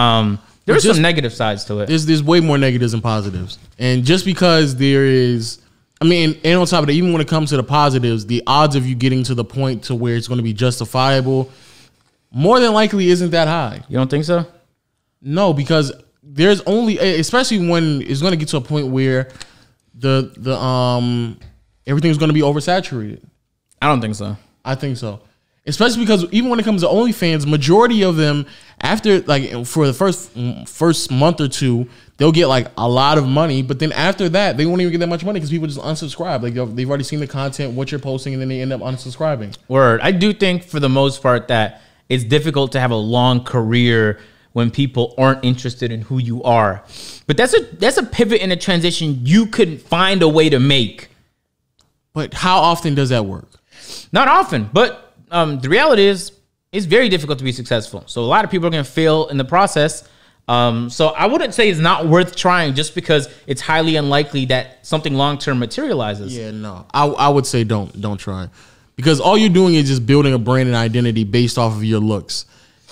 there's some negative sides to it. There's way more negatives than positives. And just because there is, I mean, and on top of that, even when it comes to the positives, the odds of you getting to the point to where it's going to be justifiable more than likely isn't that high. You don't think so? No, because there's only, especially when it's going to get to a point where the everything's going to be oversaturated. I don't think so. I think so. Especially because even when it comes to OnlyFans, majority of them, after like for the first month or two, they'll get like a lot of money. But then after that, they won't even get that much money because people just unsubscribe. Like they've already seen the content, what you're posting, and then they end up unsubscribing. Word. I do think for the most part that it's difficult to have a long career when people aren't interested in who you are. But that's a pivot and a transition you could find a way to make. But how often does that work? Not often, but the reality is it's very difficult to be successful. So a lot of people are going to fail in the process. So I wouldn't say it's not worth trying just because it's highly unlikely that something long-term materializes. Yeah, no. I would say don't try. Because all you're doing is just building a brand and identity based off of your looks.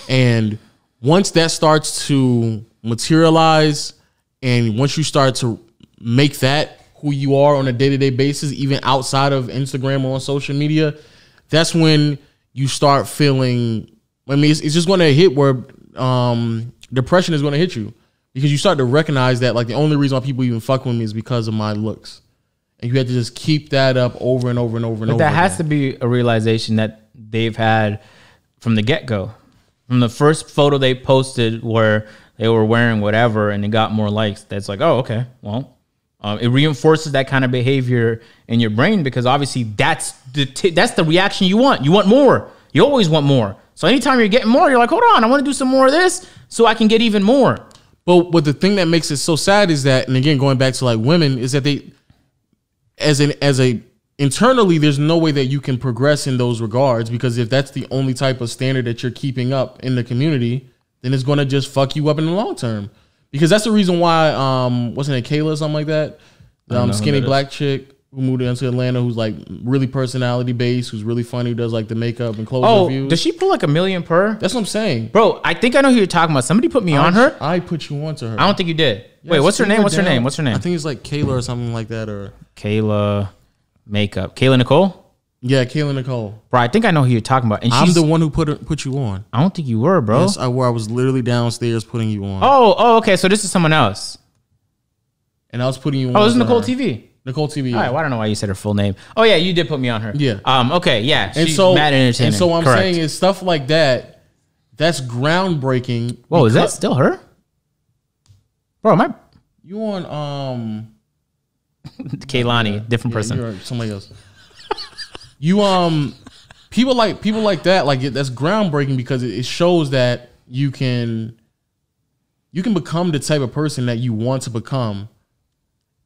And once that starts to materialize, and once you start to make that who you are on a day-to-day basis, even outside of Instagram or on social media, that's when you start feeling, I mean, it's just going to hit where depression is going to hit you, because you start to recognize that, like, the only reason why people even fuck with me is because of my looks. And you have to just keep that up over and over and over and over. But that has to be a realization that they've had from the get-go. From the first photo they posted where they were wearing whatever and it got more likes, that's like, oh, okay, well, it reinforces that kind of behavior in your brain, because obviously that's the reaction you want. You want more. You always want more. So anytime you're getting more, you're like, hold on, I want to do some more of this so I can get even more. But the thing that makes it so sad is that, and again, going back to like women, is that they, internally, there's no way that you can progress in those regards, because if that's the only type of standard that you're keeping up in the community, then it's going to just fuck you up in the long term. Because that's the reason why, what's her name, Kayla or something like that? The skinny black chick who moved into Atlanta, who's like really personality based, who's really funny, who does like the makeup and clothes reviews. Does she pull like $1 million per? That's what I'm saying. Bro, I think I know who you're talking about. Somebody put me on her. I put you on to her. I don't think you did. Yes, wait, what's her name? What's her name? What's her name? I think it's like Kayla or something like that. Or Kayla makeup. Kayla Nicole? Yeah, Kayla Nicole. Bro, I think I know who you're talking about. And I'm the one who put you on. I don't think you were, bro. Yes, I was literally downstairs putting you on. Oh, okay. So this is someone else. And I was putting you on. Oh, this is Nicole TV. Nicole TV. All right, well, I don't know why you said her full name. Oh yeah, you did put me on her. Yeah. Okay, yeah. And She's so mad entertaining. And so what I'm Correct. saying is stuff like that. That's groundbreaking. Whoa, is that still her? Bro, am I? You on Kaylani, different person. You're somebody else. You people like that, like that's groundbreaking, because it shows that you can become the type of person that you want to become,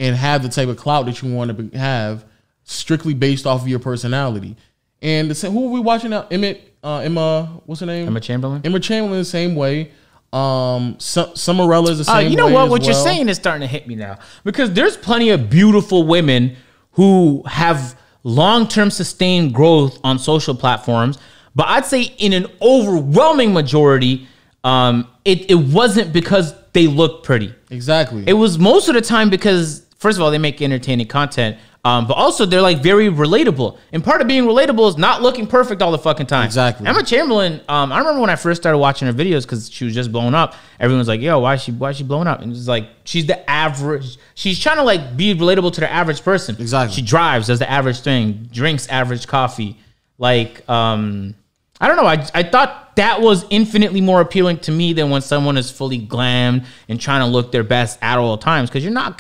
and have the type of clout that you want to have, strictly based off of your personality. And who are we watching now? Emma, what's her name? Emma Chamberlain. Emma Chamberlain the same way. Summerella is the same way. You know what? What as you're well. saying is starting to hit me now, because there's plenty of beautiful women who have long-term sustained growth on social platforms, but I'd say in an overwhelming majority, it wasn't because they look pretty. Exactly. It was most of the time because, first of all, they make entertaining content, but also they're like very relatable. And part of being relatable is not looking perfect all the fucking time. Exactly. Emma Chamberlain, I remember when I first started watching her videos, because she was just blowing up. Everyone was like, yo, why is she blowing up? And it's like, she's the average. She's trying to like be relatable to the average person. Exactly. She drives, does the average thing, drinks average coffee. Like, I don't know. I thought that was infinitely more appealing to me than when someone is fully glammed and trying to look their best at all times, because you're not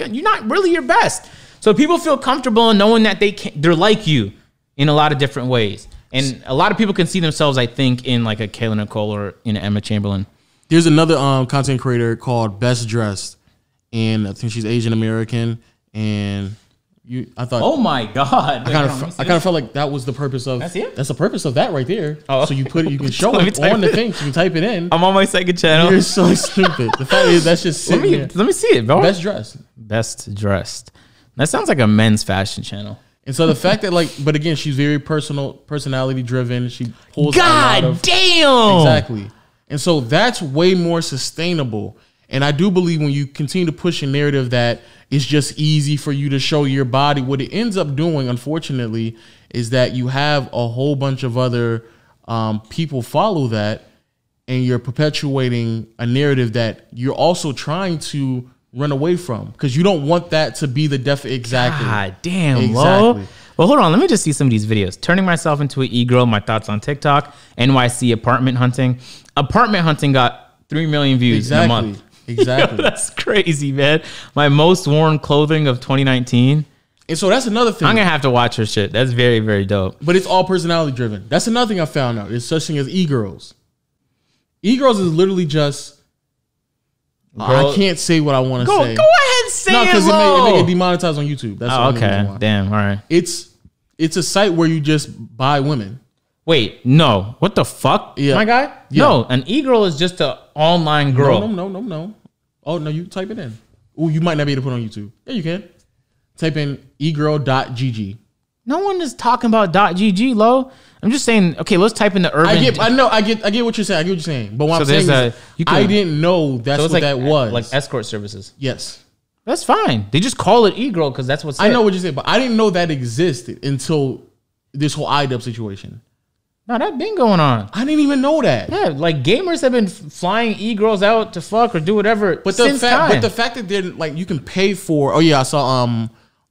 really your best. So people feel comfortable in knowing that they're like you in a lot of different ways. And a lot of people can see themselves, I think, in like a Kayla Nicole or in an Emma Chamberlain. There's another content creator called Best Dressed, and I think she's Asian American. And I thought, oh my god, I kind of felt like that was the purpose of. That's it? That's the purpose of that right there. Oh. So you can show it on the thing. So you can type it in. I'm on my second channel. You're so stupid. The fact is, that's just sitting there. Let me see it, bro. Best Dressed. Best Dressed. That sounds like a men's fashion channel. And so the fact that, like, but again, she's very personality driven. She pulls God damn. Exactly. And so that's way more sustainable. And I do believe when you continue to push a narrative that it's just easy for you to show your body, what it ends up doing, unfortunately, is that you have a whole bunch of other people follow that, and you're perpetuating a narrative that you're also trying to run away from, because you don't want that to be the exactly. God damn, exactly. Lo. Well, hold on. Let me just see some of these videos. Turning myself into an e-girl, my thoughts on TikTok, NYC apartment hunting. Apartment hunting got 3 million views in a month. Exactly. That's crazy, man. My most worn clothing of 2019. And so that's another thing. I'm going to have to watch her shit. That's very, very dope. But it's all personality driven. That's another thing I found out. There's such thing as e-girls. E-girls is literally just, I can't say what I want to say. Go ahead and say it, because it may get demonetized on YouTube. That's the only reason why. Damn, all right. It's a site where you just buy women. Wait, no. What the fuck, Yeah. my guy? Yeah. No, an e-girl is just an online girl. No. Oh no, you type it in. Oh, you might not be able to put it on YouTube. Yeah, you can. Type in egirl.gg. No one is talking about .gg, Lo. I'm just saying. Okay, let's type in the urban. I get what you're saying. I get what you're saying. But what I'm saying is, I didn't know that's what that was. Like escort services. Yes. That's fine. They just call it e-girl because that's what's. I know what you're saying, but I didn't know that existed until this whole iDub situation. No, that been going on. I didn't even know that. Yeah, like gamers have been flying e-girls out to fuck or do whatever. But the fact that they're like you can pay for. Oh yeah, I saw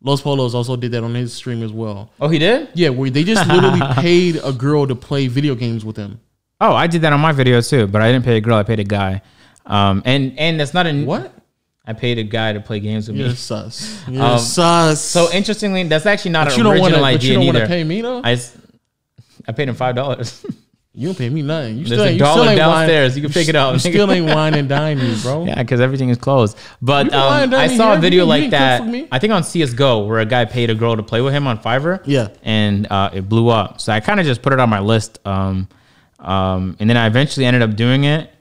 Los Polos also did that on his stream as well. Oh, he did? Yeah, where they just literally paid a girl to play video games with him. Oh, I did that on my video too, but I didn't pay a girl. I paid a guy. And that's not a what. I paid a guy to play games with me. You're sus. You're sus. So interestingly, that's actually not an original idea either. But you don't want to pay me though? I paid him $5. You don't pay me nothing. There's a dollar downstairs. You can pick it up. You still ain't wine and dine me, bro. Yeah, because everything is closed. But I saw a video like that. I think on CSGO where a guy paid a girl to play with him on Fiverr. Yeah. And it blew up. So I kind of just put it on my list. And then I eventually ended up doing it.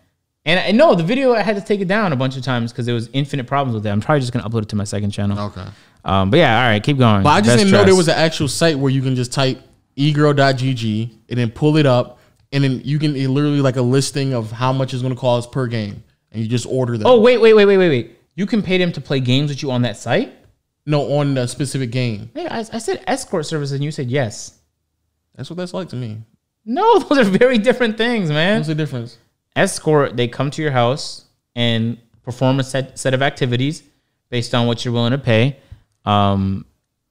And no, the video, I had to take it down a bunch of times because there was infinite problems with it. I'm probably just going to upload it to my second channel. Okay. But yeah, all right, keep going. But I just didn't know there was an actual site where you can just type egirl.gg and then pull it up. And then you can literally like a listing of how much it's going to cost per game. And you just order them. Oh, wait. You can pay them to play games with you on that site? No, on the specific game. Hey, I said escort services and you said yes. That's what that's like to me. No, those are very different things, man. What's the difference? Escort, they come to your house and perform a set of activities based on what you're willing to pay. And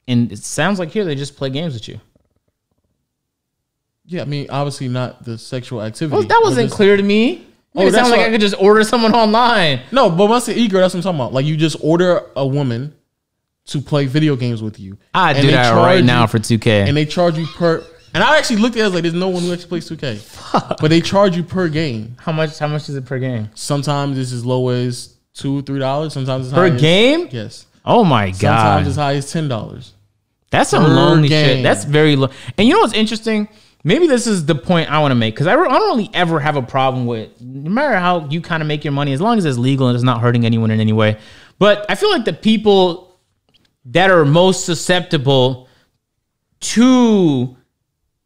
it sounds like here they just play games with you. Yeah, I mean, obviously not the sexual activity. Well, that wasn't clear to me. It sounds like I could just order someone online. No, but once the e-girl, that's what I'm talking about. Like you just order a woman to play video games with you. I do that right now for 2K. And they charge you per... And I actually looked at it, I was like, there's no one who actually plays 2K. Fuck. But they charge you per game. How much is it per game? Sometimes it's as low as $2, $3. Sometimes it's per game? Yes. Oh my God. Sometimes as high as $10. That's some lonely shit. That's very low. And you know what's interesting? Maybe this is the point I want to make. Because I don't really ever have a problem with, no matter how you kind of make your money, as long as it's legal and it's not hurting anyone in any way. But I feel like the people that are most susceptible to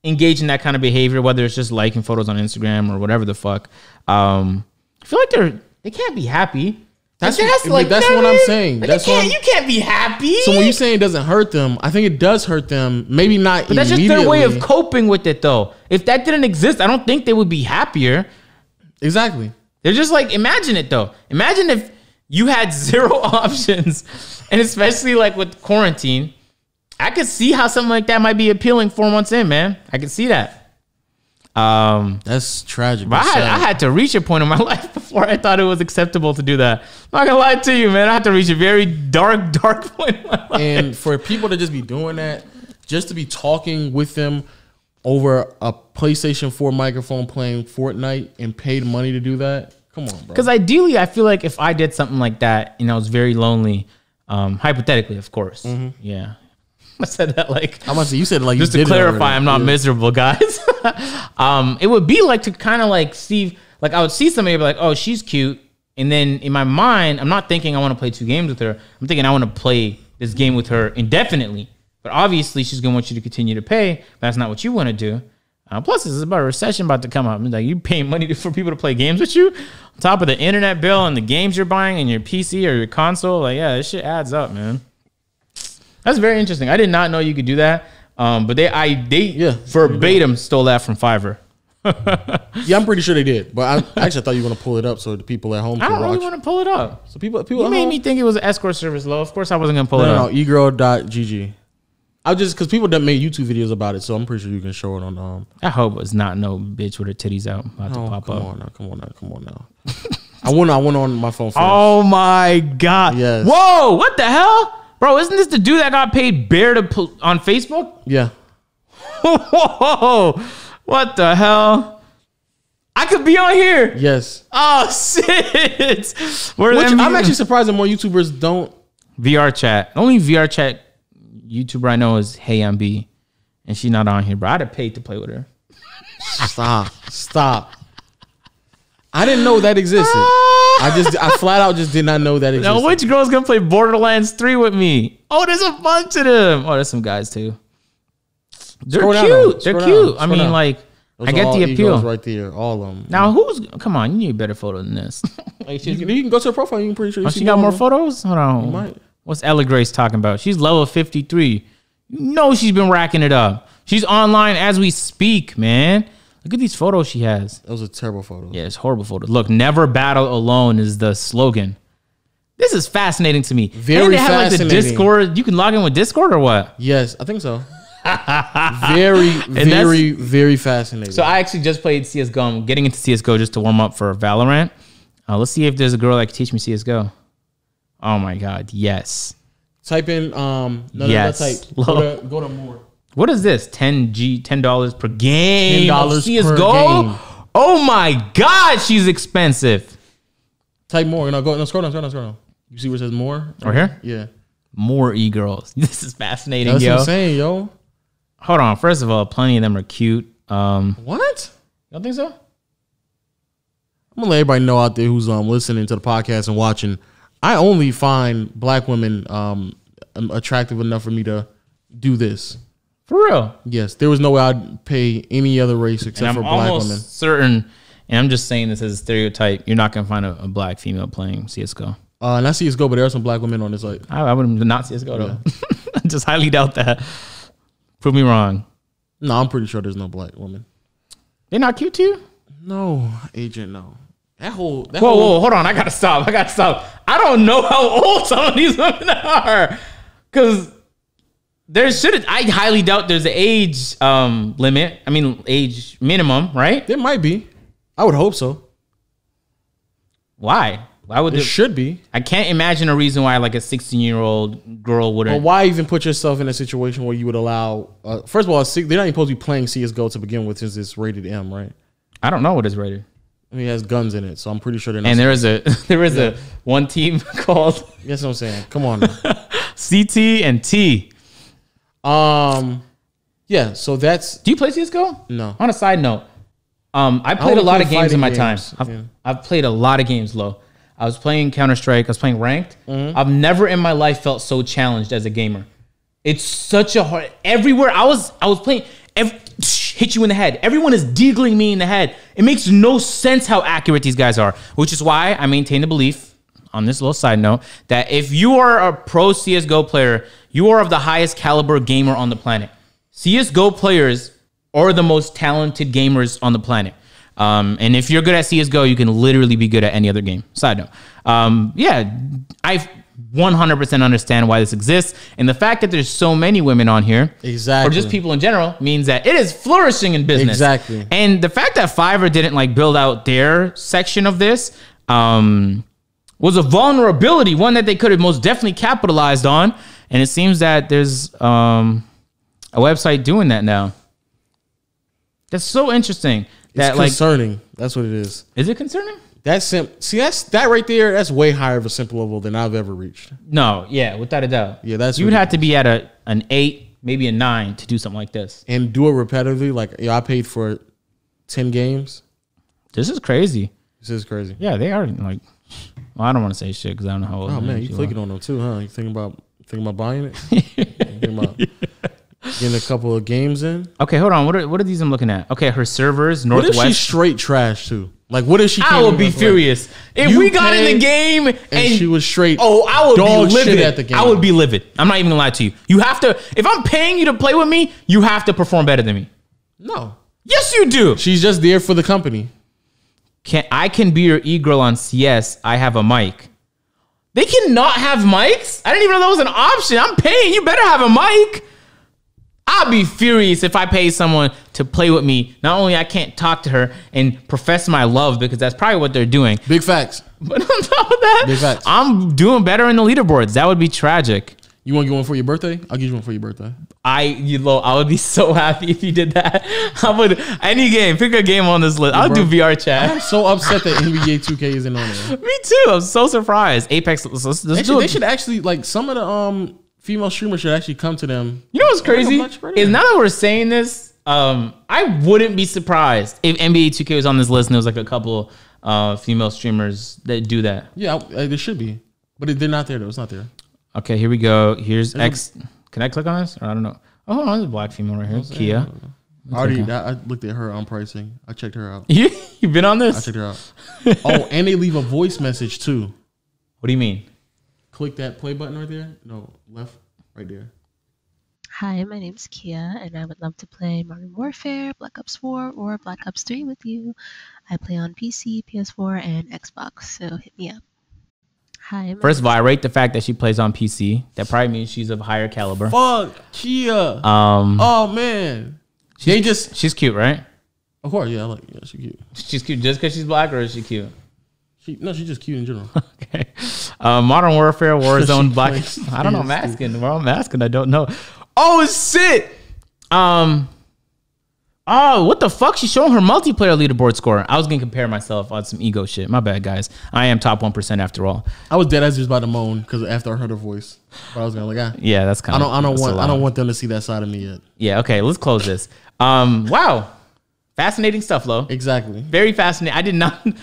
engage in that kind of behavior, whether it's just liking photos on Instagram or whatever the fuck, I feel like they can't be happy. That's what I'm saying. Like you can't be happy. So when you say it doesn't hurt them, I think it does hurt them. Maybe not. But that's just their way of coping with it, though. If that didn't exist, I don't think they would be happier. Exactly. They're just like, imagine it though. Imagine if you had zero options, and especially like with quarantine. I could see how something like that might be appealing 4 months in, man. I could see that. That's tragic. But I had to reach a point in my life before I thought it was acceptable to do that. I'm not gonna lie to you, man. I had to reach a very dark point in my life. And for people to just be doing that, just to be talking with them over a PlayStation 4 microphone playing Fortnite and paid money to do that, come on, bro. Because ideally, I feel like if I did something like that and I was very lonely, hypothetically, of course, yeah. I said that like I must say you said like just you to clarify, I'm not miserable, guys. It would be like to kind of like see, like I would see somebody be like, oh, she's cute, and then in my mind, I'm not thinking I want to play 2 games with her. I'm thinking I want to play this game with her indefinitely. But obviously, she's gonna want you to continue to pay. But that's not what you want to do. Plus, this is about a recession about to come up. Like you paying money for people to play games with you, on top of the internet bill and the games you're buying and your PC or your console. Like, yeah, this shit adds up, man. That's very interesting. I did not know you could do that. But they verbatim stole that from Fiverr. Yeah, I'm pretty sure they did. But I actually thought you were going to pull it up so the people at home can watch. I don't really want to pull it up. So people you made me think it was an escort service, Lo. Of course I wasn't going to pull it up. No, egirl.gg. I just, because people done made YouTube videos about it, so I'm pretty sure you can show it on. I hope it's not no bitch with her titties out about to pop up. Come on now. I went on my phone first. Oh my God. Yes. Whoa, what the hell? Bro, isn't this the dude that got paid bare to on Facebook? Yeah. Whoa, what the hell? I could be on here. Yes. Oh shit! I'm actually surprised that more YouTubers don't. VR chat. Only VR chat YouTuber I know is Hey I'm B, and she's not on here. But I'd have paid to play with her. Stop. I didn't know that existed. I flat out just did not know that existed. Now, which girl's gonna play Borderlands 3 with me? Oh, there's a bunch of them. Oh, there's some guys too. They're cute. They're cute. I mean, like, I get the appeal right there. All of them. Now, come on? You need a better photo than this. Like, you can go to her profile. You can pretty sure. Oh, she got more photos. Hold on. What's Ella Grace talking about? She's level 53. You know she's been racking it up. She's online as we speak, man. Look at these photos she has. Those are terrible photos. Yeah, it's horrible photos. Look, never battle alone is the slogan. This is fascinating to me. Very fascinating. Like, the Discord. You can log in with Discord or what? Yes, I think so. very fascinating. So I actually just played CSGO. I'm getting into CSGO just to warm up for Valorant. Let's see if there's a girl that can teach me CSGO. Oh my God, yes. Type in yes. Go to more. What is this? $10 per game. $10 per game. Oh my God, she's expensive. Type more. Scroll down. You see where it says more? Right here? Yeah. More e-girls. This is fascinating, That's yo. what I'm saying, yo. Hold on. First of all, plenty of them are cute. What? You don't think so? I'm gonna let everybody know out there who's listening to the podcast and watching. I only find black women attractive enough for me to do this. For real? Yes. There was no way I'd pay any other race except for black women. I'm certain, and I'm just saying this as a stereotype, you're not gonna find a black female playing CSGO. And I CSGO, but there are some black women on this site. I would not CSGO though. I just highly doubt that. Prove me wrong. No, I'm pretty sure there's no black woman. They're not cute to you? No, Agent, no. Whoa, hold on. I gotta stop. I don't know how old some of these women are. Because I highly doubt there's an age limit. I mean, age minimum, right? There might be. I would hope so. Why? Why would it should be? I can't imagine a reason why like a 16-year-old girl wouldn't. Well, why even put yourself in a situation where you would allow? First of all, they're not even supposed to be playing CS:GO to begin with, since it's rated M, right? I don't know what is rated. I mean, it has guns in it, so I'm pretty sure they're not. And there is a one team called. That's what I'm saying. Come on. CT and T. Yeah. So that's. Do you play CS:GO? No. On a side note, I played a lot of games in my time. I've played a lot of games, Lo. I was playing Counter-Strike. I was playing Ranked. Mm-hmm. I've never in my life felt so challenged as a gamer. It's such a hard... Everywhere I was playing... hit you in the head. Everyone is deagling me in the head. It makes no sense how accurate these guys are, which is why I maintain the belief, on this little side note, that if you are a pro CSGO player, you are of the highest caliber gamer on the planet. CSGO players are the most talented gamers on the planet. And if you're good at CSGO, you can literally be good at any other game. Side note. Yeah, I 100% understand why this exists. And the fact that there's so many women on here, exactly, or just people in general, means that it is flourishing in business. Exactly. And the fact that Fiverr didn't like build out their section of this was a vulnerability, one that they could have most definitely capitalized on. And it seems that there's a website doing that now. That's so interesting. It's concerning. That's what it is. Is it concerning? That's that right there. That's way higher of a simple level than I've ever reached. No, yeah, without a doubt. Yeah, that's you would have to be at an 8, maybe a 9 to do something like this, and do it repetitively. Like, I paid for 10 games. This is crazy. This is crazy. Yeah, they are like. Well, I don't want to say shit because I don't know how old. Oh man, you clicking on them too, huh? You thinking about buying it? Thinking about getting a couple of games in. Okay, hold on. What are these I'm looking at? Okay, her servers, Northwest. What if she's straight trash too? Like, what if she? I would be furious if we got in the game and she was straight. Oh, I would be livid at the game. I would be livid. I'm not even gonna lie to you. You have to. If I'm paying you to play with me, you have to perform better than me. No. Yes, you do. She's just there for the company. I can be your e-girl on CS. I have a mic. They cannot have mics? I didn't even know that was an option. I'm paying. You better have a mic. I'll be furious if I pay someone to play with me. Not only I can't talk to her and profess my love, because that's probably what they're doing. Big facts. But on top of that, big facts. I'm doing better in the leaderboards. That would be tragic. You want to get one for your birthday? I'll give you one for your birthday. I would be so happy if you did that. I would. Any game. Pick a game on this list. I'll do VR chat. I'm so upset that NBA 2K isn't on there. Me too. I'm so surprised. Apex. They should actually, like, some of the female streamers should actually come to them. You know what's crazy? Is now that we're saying this, I wouldn't be surprised if NBA 2K was on this list and there was like a couple female streamers that do that. Yeah, there should be, but they're not there though. It's not there. Okay, here we go. Here's X. Can I click on this? Or I don't know. Oh, hold on. There's a black female right here. Kia. I looked at her on pricing. I checked her out. You've been on this? I checked her out. Oh, and they leave a voice message too. What do you mean? Click that play button right there. No, left, right there. Hi, my name's Kia, and I would love to play Modern Warfare, Black Ops 4, or Black Ops 3 with you. I play on PC, PS4, and Xbox, so hit me up. Hi. First of all, I rate the fact that she plays on PC. That probably means she's of higher caliber. Fuck, Kia. Oh man. She's cute, right? Of course, yeah. She's cute. She's cute just because she's black, or is she cute? She's just cute in general. Okay. Modern Warfare, Warzone, Black. I don't know. I'm asking. Well, I'm asking. I don't know. Oh shit. Oh, what the fuck? She's showing her multiplayer leaderboard score. I was gonna compare myself on some ego shit. My bad, guys. I am top 1% after all. I was dead as just about to moan because after I heard her voice, but I was gonna yeah, that's kind of. I don't want them to see that side of me yet. Yeah. Okay. Let's close this. Wow. Fascinating stuff, Lo. Exactly. Very fascinating. I didn't.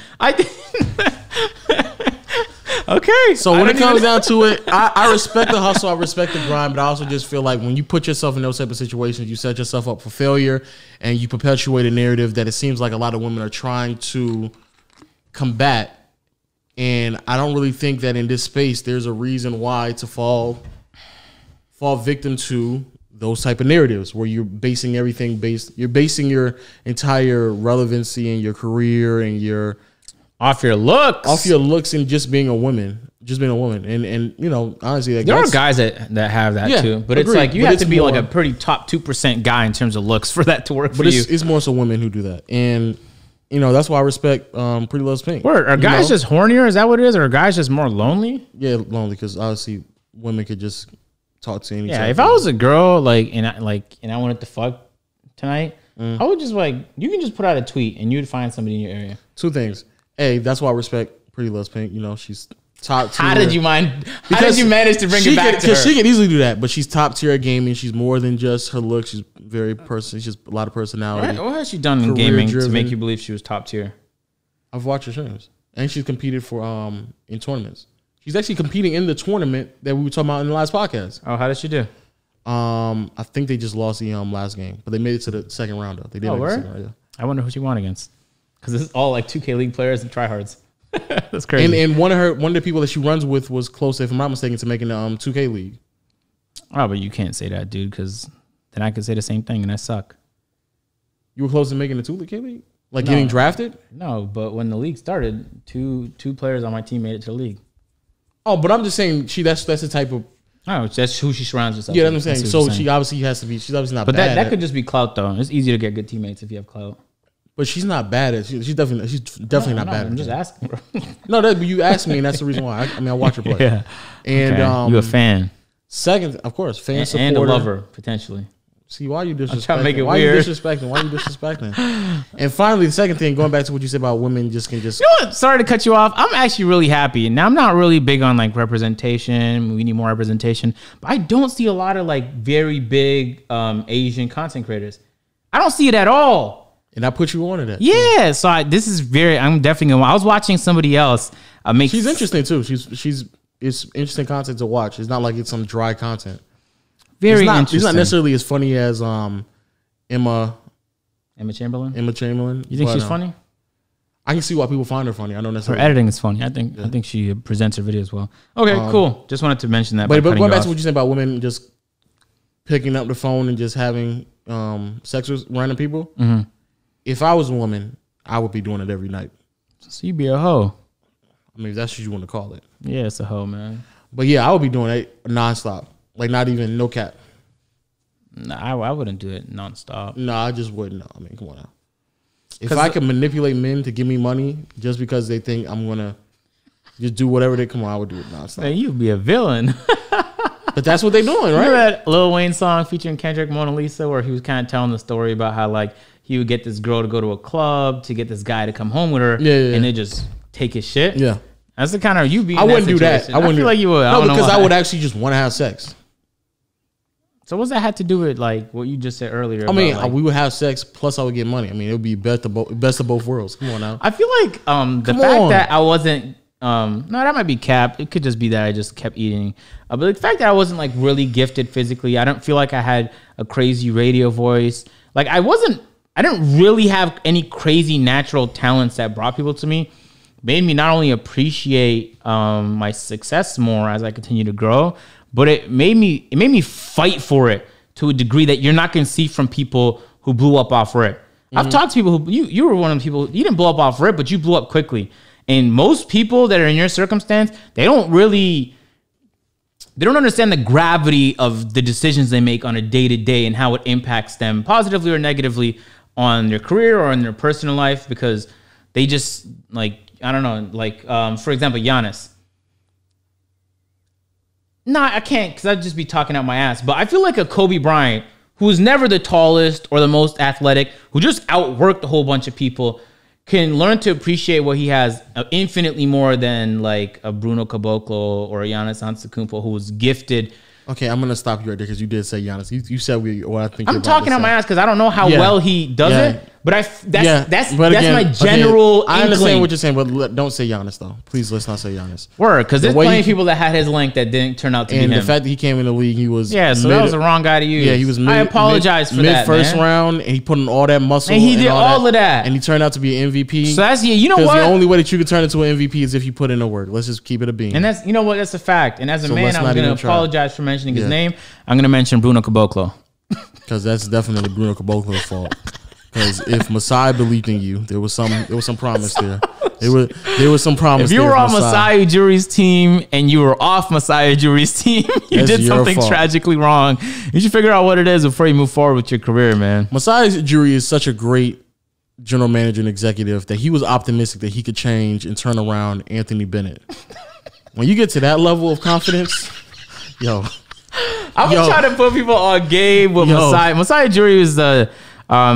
Okay. So when it comes down to it, I respect the hustle. I respect the grind, but I also just feel like when you put yourself in those type of situations, you set yourself up for failure, and you perpetuate a narrative that it seems like a lot of women are trying to combat. And I don't really think that in this space there's a reason why to fall victim to those type of narratives where you're basing everything you're basing your entire relevancy and your career and your off your looks and just being a woman, and you know, honestly, like, there are guys that have that too, but it's like you have to be like a pretty top 2% guy in terms of looks for that to work for you. It's more so women who do that, and you know that's why I respect Pretty Loves Pink. Word, are guys just hornier? Is that what it is, or are guys just more lonely? Yeah, lonely because obviously women could just talk to any. Yeah, if I was a girl and I wanted to fuck tonight, I would just you can just put out a tweet and you'd find somebody in your area. Two things. A, that's why I respect Pretty Loves Pink. You know, she's top tier. How did you manage to bring it back to her? Because she can easily do that, but she's top tier at gaming. She's more than just her look. She's she's just a lot of personality. What has she done in gaming to make you believe she was top tier? I've watched her streams, and she's competed for in tournaments. She's actually competing in the tournament that we were talking about in the last podcast. Oh, how did she do? I think they just lost the last game, but they made it to the second round though. They did. I wonder who she won against. Because this is all like 2K League players and tryhards. That's crazy. And one of the people that she runs with was close, if I'm not mistaken, to making the 2K League. Oh, but you can't say that, dude, because then I could say the same thing and I suck. You were close to making the 2K League? Getting drafted? No, but when the league started, two players on my team made it to the league. Oh, but I'm just saying that's the type of. Oh, that's who she surrounds herself. Yeah, that's what I'm saying. So she obviously has to be. She's obviously not. But bad that could just be clout, though. It's easier to get good teammates if you have clout. But she's not bad at. She's definitely not bad. I'm just asking, bro. No, but you asked me, and that's the reason why. I watch her play. Yeah, and okay. You a fan? Second, of course, fan supporter and a lover potentially. See, why are you disrespecting? I'm trying to make it why weird. Why are you disrespecting? And finally, the second thing, going back to what you said about women, You know what? Sorry to cut you off. I'm actually really happy. Now, I'm not really big on representation. We need more representation. But I don't see a lot of very big Asian content creators. I don't see it at all. And I put you on to that. Yeah. So I'm definitely going to. I was watching somebody else. She's interesting too. It's interesting content to watch. It's not like it's some dry content. Interesting. She's not necessarily as funny as Emma Chamberlain. Emma Chamberlain. You think she's funny? I can see why people find her funny. I don't necessarily. Her editing is funny. I think she presents her videos well. Okay, cool. Just wanted to mention that. But going back to what you said about women just picking up the phone and just having sex with random people. Mm-hmm. If I was a woman, I would be doing it every night. So you'd be a hoe. I mean, if that's what you want to call it. Yeah, it's a hoe, man. But yeah, I would be doing it nonstop. Not even no cap. Nah, I wouldn't do it nonstop. No, I just wouldn't. I mean, come on now. If I could manipulate men to give me money just because they think I'm gonna just do whatever they come on, I would do it nonstop. Man, you'd be a villain. But that's what they're doing, right? Remember that Lil Wayne song featuring Kendrick Mona Lisa, where he was kind of telling the story about how he would get this girl to go to a club to get this guy to come home with her, and they just take his shit. Yeah, that's the kind of you be. I wouldn't do that. I feel like you would. No, because I would actually just want to have sex. So what's that had to do with like what you just said earlier? I mean, like, we would have sex plus I would get money. I mean, it would be best of both worlds. Come on now. I feel like the fact that I wasn't no, that might be capped. It could just be that I just kept eating. But the fact that I wasn't like really gifted physically, I don't feel like I had a crazy radio voice. Like I didn't really have any crazy natural talents that brought people to me. Made me not only appreciate my success more as I continue to grow, but it made me fight for it to a degree that you're not going to see from people who blew up off rip. I've talked to people who you were one of the people, you didn't blow up off rip, but you blew up quickly. And most people that are in your circumstance, they don't understand the gravity of the decisions they make on a day-to-day and how it impacts them positively or negatively on their career or in their personal life, because they just like, I don't know, like for example, Giannis. No, I can't, because I'd just be talking out my ass. But I feel like a Kobe Bryant, who was never the tallest or the most athletic, who just outworked a whole bunch of people, can learn to appreciate what he has infinitely more than like a Bruno Caboclo or a Giannis Antetokounmpo, who was gifted. Okay, I'm gonna stop you right there because you did say Giannis. You said what I think. I'm talking out my ass because I don't know how well he does it, but that's my general. Okay, I understand what you're saying, but don't say Giannis though. Please, let's not say Giannis. Word, because there's plenty of people that had his length that didn't turn out to be him. And the fact that he came in the league, he was so that was the wrong guy to use. Yeah, he was. I apologize for that. First round, and he put in all that muscle, and he did all of that, and he turned out to be an MVP. So that's you know what? The only way that you can turn into an MVP is if you put in the work. Let's just keep it a beam. And that's that's a fact. And as a man, I'm going to apologize for mentioning his name. I'm going to mention Bruno Caboclo. Because that's definitely Bruno Caboclo's fault. Because if Masai believed in you, there was some promise there. There was some promise. If you were on Masai Ujiri's team and you were off Masai Ujiri's team, you did something tragically wrong. You should figure out what it is before you move forward with your career, man. Masai Ujiri is such a great general manager and executive that he was optimistic that he could change and turn around Anthony Bennett. When you get to that level of confidence, I'm trying to put people on game with Masai. Masai Ujiri is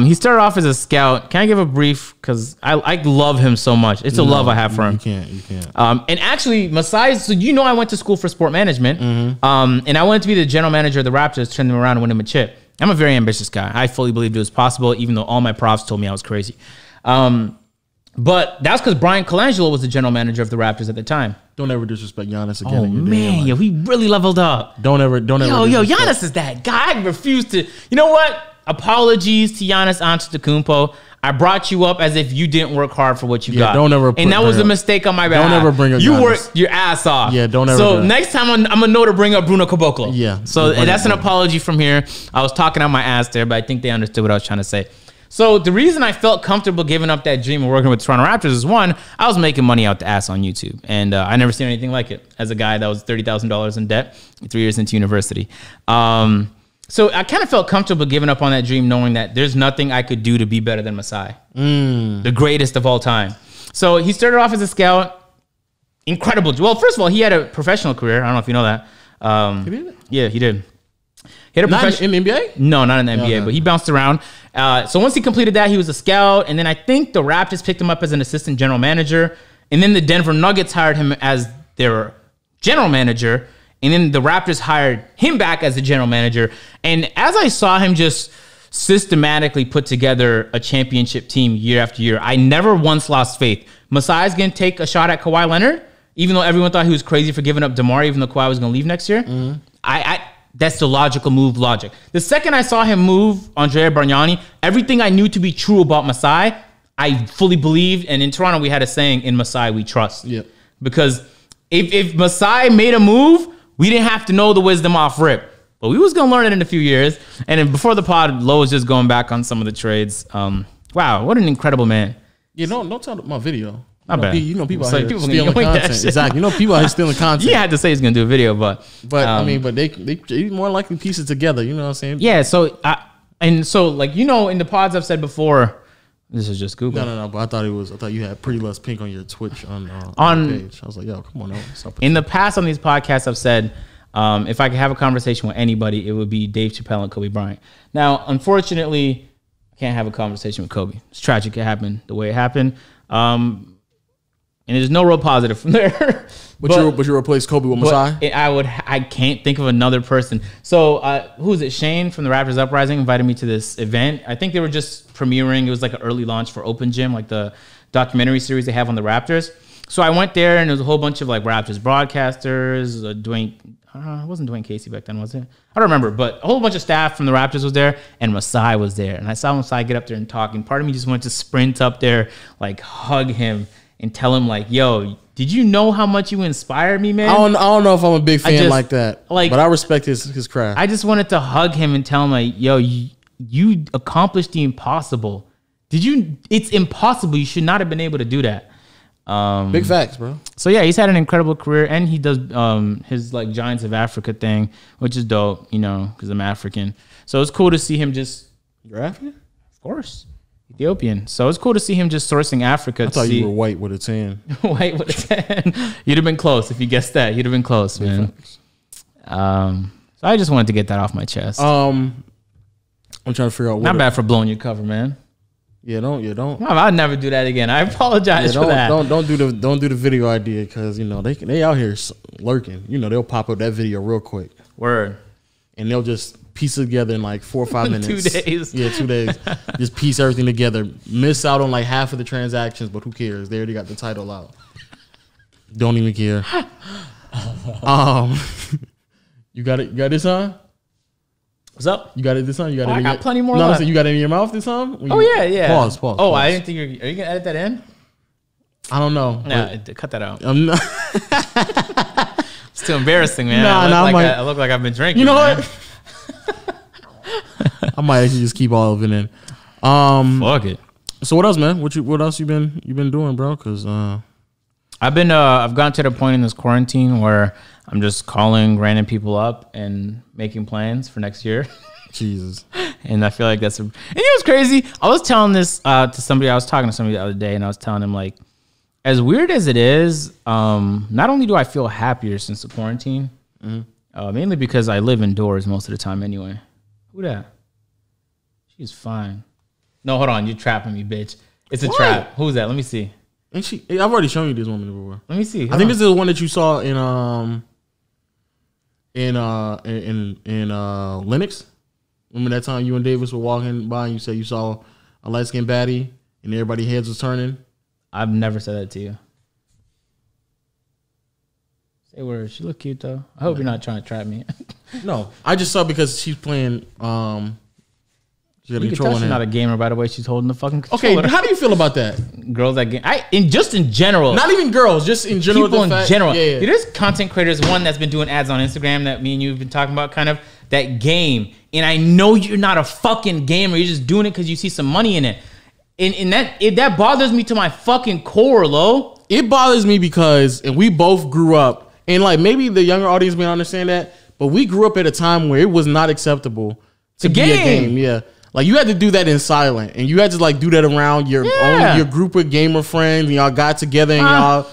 he started off as a scout. Can I give a brief? Because I love him so much. It's a love I have for him. You can't. And actually, Masai, so I went to school for sport management. And I wanted to be the general manager of the Raptors, turn them around and win him a chip. I'm a very ambitious guy. I fully believed it was possible, even though all my profs told me I was crazy. But that's because Brian Colangelo was the general manager of the Raptors at the time. Don't ever disrespect Giannis again. Oh man, he really leveled up. Don't ever. Giannis is that guy. I refuse to. You know what? Apologies to Giannis Antetokounmpo. I brought you up as if you didn't work hard for what you got. Don't ever. And that was a mistake on my behalf. Don't ever bring up. You worked your ass off. Yeah, don't ever. So next time I'm gonna know to bring up Bruno Caboclo. Yeah. So that's an apology from here. I was talking out my ass there, but I think they understood what I was trying to say. So the reason I felt comfortable giving up that dream of working with Toronto Raptors is, one, I was making money out the ass on YouTube, and I never seen anything like it as a guy that was $30,000 in debt 3 years into university. So I kind of felt comfortable giving up on that dream, knowing that there's nothing I could do to be better than Masai, the greatest of all time. So he started off as a scout. Incredible. Well, first of all, he had a professional career. I don't know if you know that. He did? Yeah, he did. He had a not in the NBA? No, not in the NBA, but he bounced around. So once he completed that, he was a scout. And then I think the Raptors picked him up as an assistant general manager. And then the Denver Nuggets hired him as their general manager. And then the Raptors hired him back as the general manager. And as I saw him just systematically put together a championship team year after year, I never once lost faith. Masai's going to take a shot at Kawhi Leonard, even though everyone thought he was crazy for giving up DeMar, even though Kawhi was going to leave next year. That's the logical move logic. The second I saw him move Andrea Bargnani, everything I knew to be true about Masai, I fully believed. And in Toronto, we had a saying, in Masai, we trust. Yep. Because if Masai made a move, we didn't have to know the wisdom off rip. But we was going to learn it in a few years. And then before the pod, Lo was just going back on some of the trades. Wow, what an incredible man. Yeah, don't tell my video. People so out here stealing content. Exactly. People out here stealing content. You had to say he's going to do a video, but they more likely piece it together. You know what I'm saying? Yeah. So in the pods I've said before, this is just Google. No. But I thought you had Pretty Less Pink on your Twitch on page. I was like, yo, come on. In the past on these podcasts, I've said, if I could have a conversation with anybody, it would be Dave Chappelle and Kobe Bryant. Now, unfortunately, I can't have a conversation with Kobe. It's tragic it happened the way it happened. and there's no real positive from there. But you replace Kobe with Masai? I can't think of another person. So who is it? Shane from the Raptors Uprising invited me to this event. I think they were just premiering. It was like an early launch for Open Gym, like the documentary series they have on the Raptors. So I went there, and there was a whole bunch of like Raptors broadcasters. Dwayne, it wasn't Dwayne Casey back then, was it? I don't remember, but a whole bunch of staff from the Raptors was there, and Masai was there. And I saw Masai get up there and talk, and part of me just wanted to sprint up there, like hug him and tell him like, yo, did you know how much you inspired me, man? I don't know if I'm a big fan like that, but I respect his craft. I just wanted to hug him and tell him like, yo, you accomplished the impossible. It's impossible. You should not have been able to do that. Big facts, bro. So yeah, he's had an incredible career, and he does his like Giants of Africa thing, which is dope, you know, because I'm African. So it's cool to see him just. You're African? Of course. Ethiopian. So it's cool to see him just sourcing Africa. I thought you were white with a tan. White with a tan. You'd have been close if you guessed that. You'd have been close, man. So I just wanted to get that off my chest. I'm trying to figure out. Not bad for blowing your cover, man. Yeah, don't. No, I'd never do that again. I apologize for that. Don't do the video idea, because you know they out here lurking. You know they'll pop up that video real quick. Word. And they'll just piece it together in like 4 or 5 minutes. 2 days. Yeah, 2 days. Just piece everything together. Miss out on like half of the transactions, but who cares? They already got the title out. Don't even care. You got it. You got this on? What's up? You got it this time? You got it. I got plenty more. No, left. you got it in your mouth this time? Yeah. Pause. Oh, pause. I didn't think are you gonna edit that in? I don't know. No, cut that out. I'm not. It's too embarrassing, man. I look like I've been drinking. You know man. what? I might actually just keep all of it in. Fuck it. So what else, man? What else you been doing, bro? Because I've gotten to the point in this quarantine where I'm just calling random people up and making plans for next year. Jesus. And I feel like and it was crazy. I was telling this to somebody. I was talking to somebody the other day, and I was telling him like, as weird as it is, not only do I feel happier since the quarantine, mainly because I live indoors most of the time anyway. Who that? She's fine. No, hold on. You're trapping me, bitch. It's a trap. Who's that? Let me see. And I've already shown you this woman before. Let me see. I think this is the one that you saw in Linux. Remember that time you and Davis were walking by and you said you saw a light-skinned baddie and everybody's heads was turning? I've never said that to you. Say word. She look cute though. I hope you're not trying to trap me. No, I just saw because she's playing. You can tell she's not a gamer, by the way. She's holding the fucking controller. Okay, how do you feel about that? Girls that game, in general, not even girls, just in general. People in general. Yeah. There's content creators. One that's been doing ads on Instagram that me and you've been talking about, kind of that game. And I know you're not a fucking gamer. You're just doing it because you see some money in it. And that bothers me to my fucking core, Lo. It bothers me because, and we both grew up, and like maybe the younger audience may understand that, but we grew up at a time where it was not acceptable to be a game. Yeah. Like you had to do that in silent, and you had to like do that around your group of gamer friends, and y'all got together and y'all.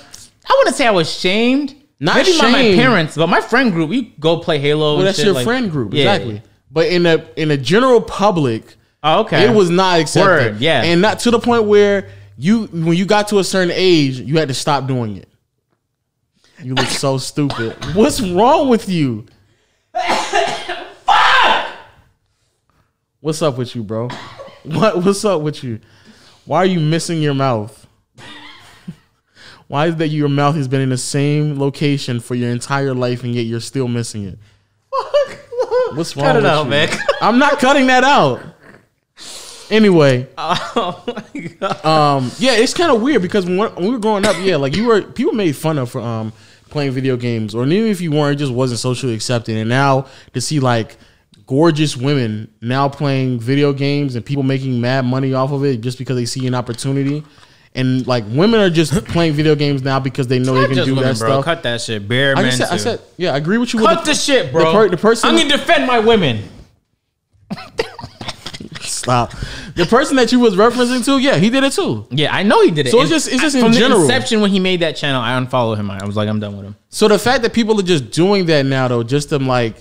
I wouldn't say I was shamed. Maybe by my parents, but my friend group, we go play Halo. Well, that's your friend group, exactly. But in the general public, it was not accepted. Word, yeah, and not to the point where when you got to a certain age, you had to stop doing it. You look so stupid. What's wrong with you? What's up with you, bro? What's up with you? Why are you missing your mouth? Why is that your mouth has been in the same location for your entire life and yet you're still missing it? What's wrong with you? Cut it out, man. I'm not cutting that out. Anyway. Oh my God. Yeah, it's kind of weird because when we were growing up, like people made fun of for playing video games, or even if you weren't, it just wasn't socially accepted. And now to see like gorgeous women now playing video games and people making mad money off of it just because they see an opportunity. And like women are just playing video games now because they know they can do that stuff. Cut that shit. Bare men. I said, yeah, I agree with you. Cut the shit, bro. The person I'm gonna defend my women. Stop. The person that you was referencing to, yeah, he did it too. Yeah, I know he did it. So it's just in from general. From the inception when he made that channel, I unfollowed him. I was like, I'm done with him. So the fact that people are just doing that now, though, just to like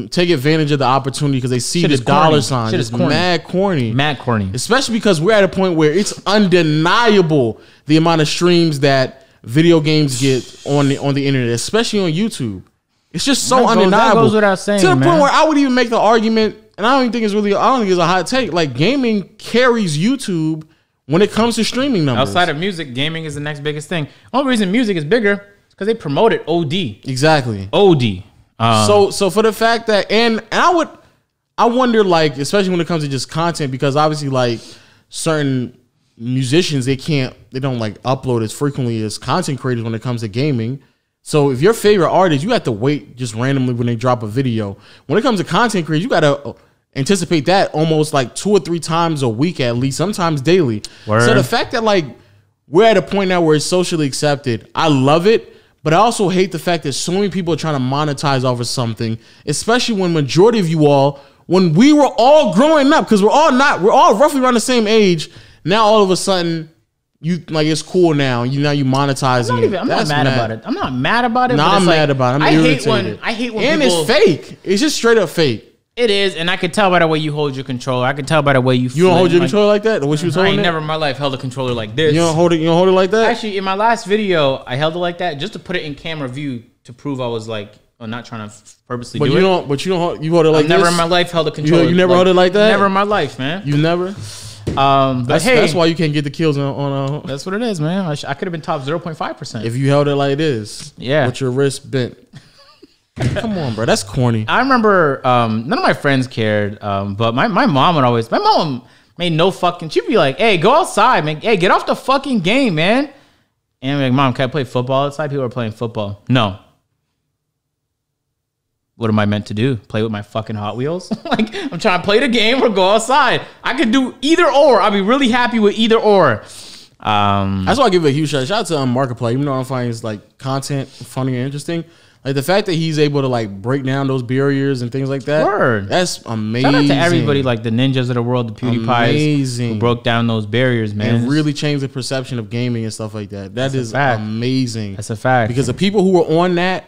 take advantage of the opportunity because they see the dollar sign. It's mad corny. Mad corny. Especially because we're at a point where it's undeniable the amount of streams that video games get on the internet, especially on YouTube. It's just so undeniable. That goes without saying, to the man. point where I would even make the argument, and I don't even think it's really, I don't think it's a hot take. Like gaming carries YouTube when it comes to streaming numbers. Outside of music, gaming is the next biggest thing. Only reason music is bigger is because they promote it OD. Exactly. OD. So for the fact that, and I wonder, like, especially when it comes to just content, because obviously, like, certain musicians, they don't like upload as frequently as content creators when it comes to gaming. So if your favorite artist, you have to wait just randomly when they drop a video. When it comes to content creators, you got to anticipate that almost like 2 or 3 times a week at least, sometimes daily. Word. So the fact that, like, we're at a point now where it's socially accepted, I love it, but I also hate the fact that so many people are trying to monetize off of something, especially when majority of you all, when we were all growing up, because we're all roughly around the same age, now all of a sudden, you like it's cool now. You monetizing it. I'm not mad about it. I'm not mad about it. No, I'm mad about it. I'm irritated. I hate when and people, it's fake. It's just straight up fake. It is, and I can tell by the way you hold your controller. I can tell by the way you. You don't hold your controller like that? Or what you was I holding ain't it? never in my life held a controller like this. You don't hold it like that? Actually, in my last video, I held it like that just to put it in camera view to prove I was like, not trying to purposely do it. But you hold it like I've this? never in my life held a controller. You never held it like that? Never in my life, man. You never? But that's why you can't get the kills on that's what it is, man. I could have been top 0.5%. if you held it like this. Yeah. With your wrist bent. Come on, bro. That's corny. I remember none of my friends cared, but my mom would always. My mom made no fucking. She'd be like, "Hey, go outside, man. Hey, get off the fucking game, man." And I'm like, "Mom, can I play football outside?" People are playing football. No. What am I meant to do? Play with my fucking Hot Wheels? Like, I'm trying to play the game or go outside. I could do either or. I'll be really happy with either or. That's why I give it a huge shout out to Markiplier. Even though I find his like content funny and interesting, like the fact that he's able to like break down those barriers and things like that. Word. That's amazing. Shout out to everybody, like the ninjas of the world, the PewDiePies, amazing, who broke down those barriers, man. And really changed the perception of gaming and stuff like that. That is amazing. That's a fact. Because the people who were on that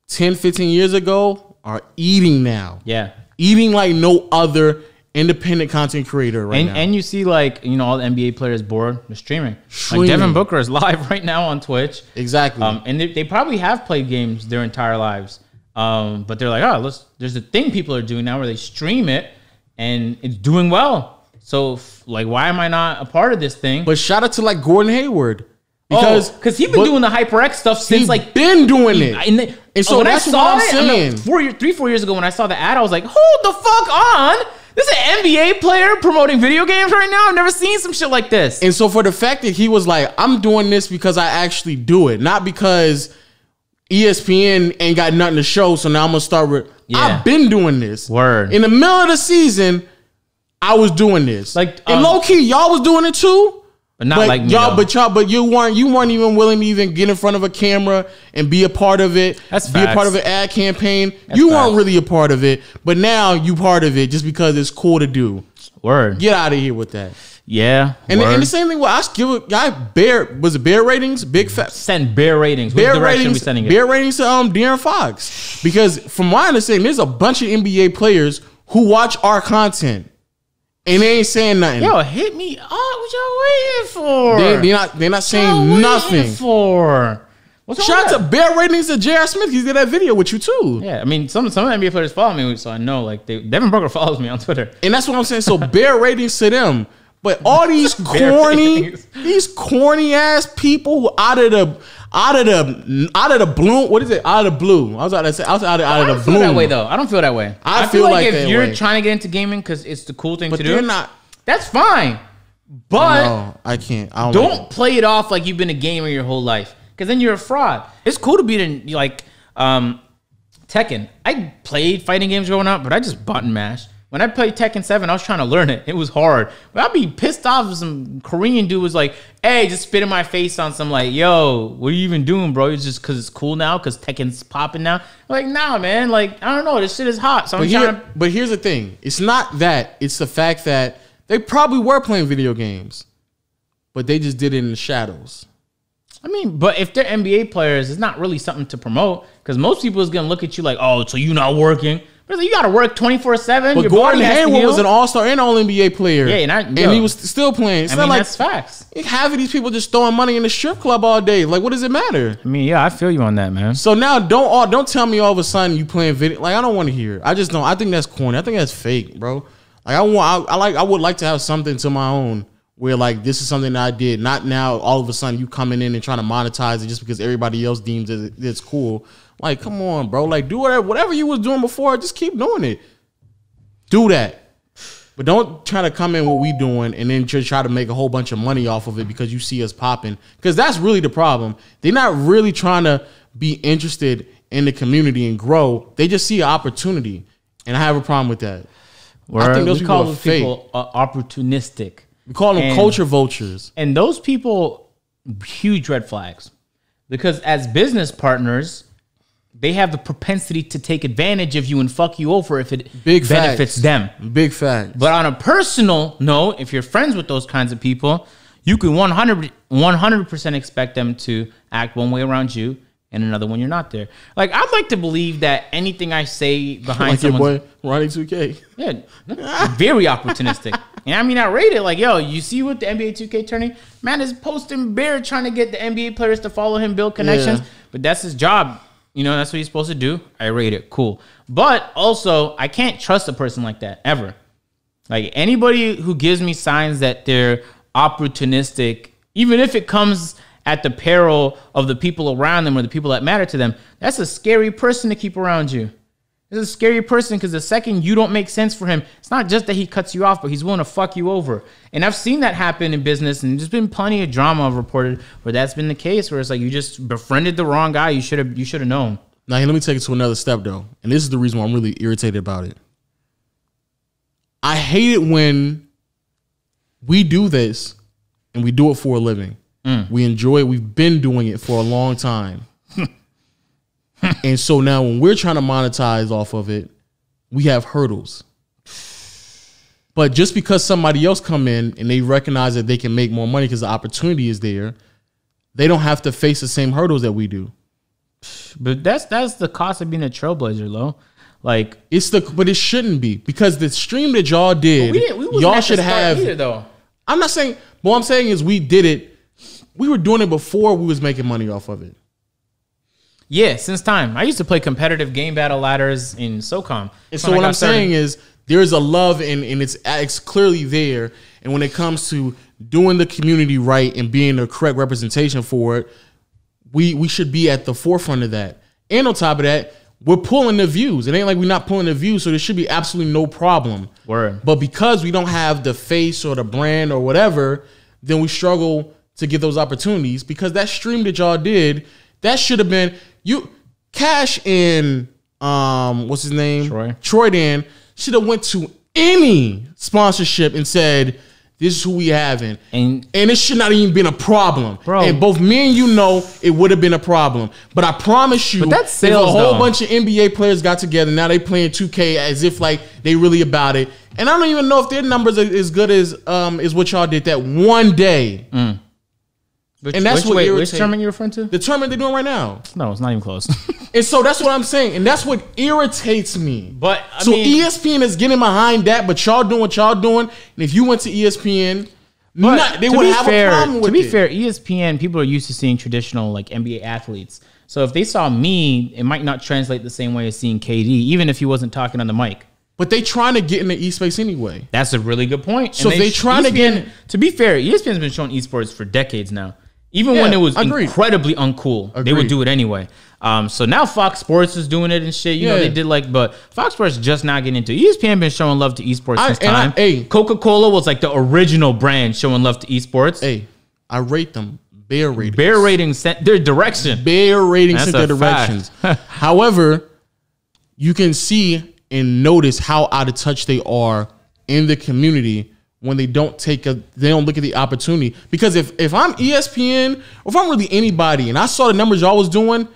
10, 15 years ago are eating now. Yeah. Eating like no other independent content creator right now. And you see, like, you know, all the NBA players bored with streaming. Like Devin Booker is live right now on Twitch. Exactly. And they probably have played games their entire lives. But they're like, oh, there's a thing people are doing now where they stream it and it's doing well. So, like, why am I not a part of this thing? But shout out to like Gordon Hayward. Because he's been doing the HyperX stuff since like been doing it. And so when that's I saw what I'm saying. 3-4 years ago when I saw the ad, I was like, hold the fuck on. This is an NBA player promoting video games right now. I've never seen some shit like this. And so for the fact that he was like, I'm doing this because I actually do it, not because ESPN ain't got nothing to show, so now I'm gonna start with. Yeah. I've been doing this. Word. In the middle of the season, I was doing this. Like, and low key, y'all was doing it too. But not like me, but you weren't even willing to even get in front of a camera and be a part of it. That's be facts. A part of an ad campaign. That's you facts. weren't really a part of it, but now you part of it just because it's cool to do. Word. Get out of here with that. Yeah. And the same thing with I give a guy was it bear ratings? Big fat send bear ratings. Which direction are we sending it? Bear ratings to De'Aaron Fox. Because from my understanding, there's a bunch of NBA players who watch our content. And they ain't saying nothing. Yo, hit me up. What y'all waiting for? They're not saying nothing. Shout out to bear ratings to J.R. Smith. He did that video with you too. Yeah, I mean, some NBA players follow me, so I know. Like Devin Booker follows me on Twitter, and that's what I'm saying. So bear ratings to them. But all these corny ass people who out of the blue. What is it? Out of the blue. I was out of the blue. I don't feel that way though. I don't feel that way. I feel like if you're trying to get into gaming because it's the cool thing to do, not. That's fine. But no, I can't. I don't play it off like you've been a gamer your whole life, because then you're a fraud. It's cool to be like Tekken. I played fighting games growing up, but I just button mashed. When I played Tekken 7, I was trying to learn it. It was hard. But I'd be pissed off if some Korean dude was like, hey, just spit in my face on some like, yo, what are you even doing, bro? It's just because it's cool now, because Tekken's popping now. I'm like, nah, man. Like, I don't know. This shit is hot. So But here's the thing. It's not that. It's the fact that they probably were playing video games, but they just did it in the shadows. I mean, but if they're NBA players, it's not really something to promote, because most people is going to look at you like, oh, so you not working. But you got to work 24/7. But Gordon Hayward was an all-star and all-NBA player. Yeah, and he was still playing. It's not like that's facts. Half of these people just throwing money in the strip club all day. Like, what does it matter? I mean, yeah, I feel you on that, man. So now don't tell me all of a sudden you playing video. Like, I don't want to hear it. I just don't. I think that's corny. I think that's fake, bro. Like, I would like to have something to my own where, like, this is something that I did. Not now all of a sudden you coming in and trying to monetize it just because everybody else deems it's cool. Like, come on, bro. Like, do whatever you was doing before. Just keep doing it. Do that. But don't try to come in what we doing and then just try to make a whole bunch of money off of it because you see us popping. Because that's really the problem. They're not really trying to be interested in the community and grow. They just see an opportunity. And I have a problem with that. I think those people are fake. Opportunistic. We call them culture vultures. And those people, huge red flags. Because as business partners, they have the propensity to take advantage of you and fuck you over if it benefits them. Big facts. But on a personal note, if you're friends with those kinds of people, you can 100% expect them to act one way around you and another when you're not there. Like, I'd like to believe that anything I say behind like someone's... your boy, Ronnie 2K. Yeah, very opportunistic. And I mean, I rate it like, yo, you see what the NBA 2K turning? Man is posting bare trying to get the NBA players to follow him, build connections. Yeah. But that's his job. You know, that's what he's supposed to do. I rate it. Cool. But also, I can't trust a person like that, ever. Like, anybody who gives me signs that they're opportunistic, even if it comes at the peril of the people around them or the people that matter to them, that's a scary person to keep around you. It's a scary person because the second you don't make sense for him, it's not just that he cuts you off, but he's willing to fuck you over. And I've seen that happen in business, and there's been plenty of drama I've reported where that's been the case, where it's like you just befriended the wrong guy. You should have known. Now, let me take it to another step, though. And this is the reason why I'm really irritated about it. I hate it when we do this and we do it for a living. We enjoy it. We've been doing it for a long time. And so now when we're trying to monetize off of it, we have hurdles. But just because somebody else come in and they recognize that they can make more money because the opportunity is there, they don't have to face the same hurdles that we do. But that's the cost of being a trailblazer, Lo. Like, but it shouldn't be, because the stream that y'all did, y'all should have either, though. I'm not saying, what I'm saying is we did it. We were doing it before we was making money off of it. Yeah, since time. I used to play competitive game battle ladders in SOCOM. And so what I'm saying is there's a love and it's clearly there. And when it comes to doing the community right and being the correct representation for it, we should be at the forefront of that. And on top of that, we're pulling the views. It ain't like we're not pulling the views, so there should be absolutely no problem. Word. But because we don't have the face or the brand or whatever, then we struggle to get those opportunities, because that stream that y'all did, that should have been Cash and what's his name? Troy Dan should have went to any sponsorship and said, this is who we having. And it should not even been a problem. Bro. And both me and you know it would have been a problem. But I promise you, that's sales, if a whole bunch of NBA players got together, now they playing 2K as if like they really about it. And I don't even know if their numbers are as good as what y'all did that one day. Which tournament you referring to? The tournament they're doing right now. No, it's not even close. And so that's what I'm saying. And that's what irritates me. But I mean, ESPN is getting behind that, but y'all doing what y'all doing. And if you went to ESPN, they would have a problem with it. To be fair, ESPN, people are used to seeing traditional like NBA athletes. So if they saw me, it might not translate the same way as seeing KD, even if he wasn't talking on the mic. But they trying to get in the e-space anyway. That's a really good point. So they trying to get... To be fair, ESPN's been showing esports for decades now. Even when it was incredibly uncool, they would do it anyway. So now Fox Sports is doing it and shit. You know, they did but Fox Sports just not getting into it. ESPN been showing love to esports since time. Coca-Cola was like the original brand showing love to esports. Hey, I rate them. Bear ratings. Bear ratings sent their direction. Bear ratings sent their directions. However, you can see and notice how out of touch they are in the community when they don't look at the opportunity. Because if I'm ESPN, or if I'm really anybody, and I saw the numbers y'all was doing,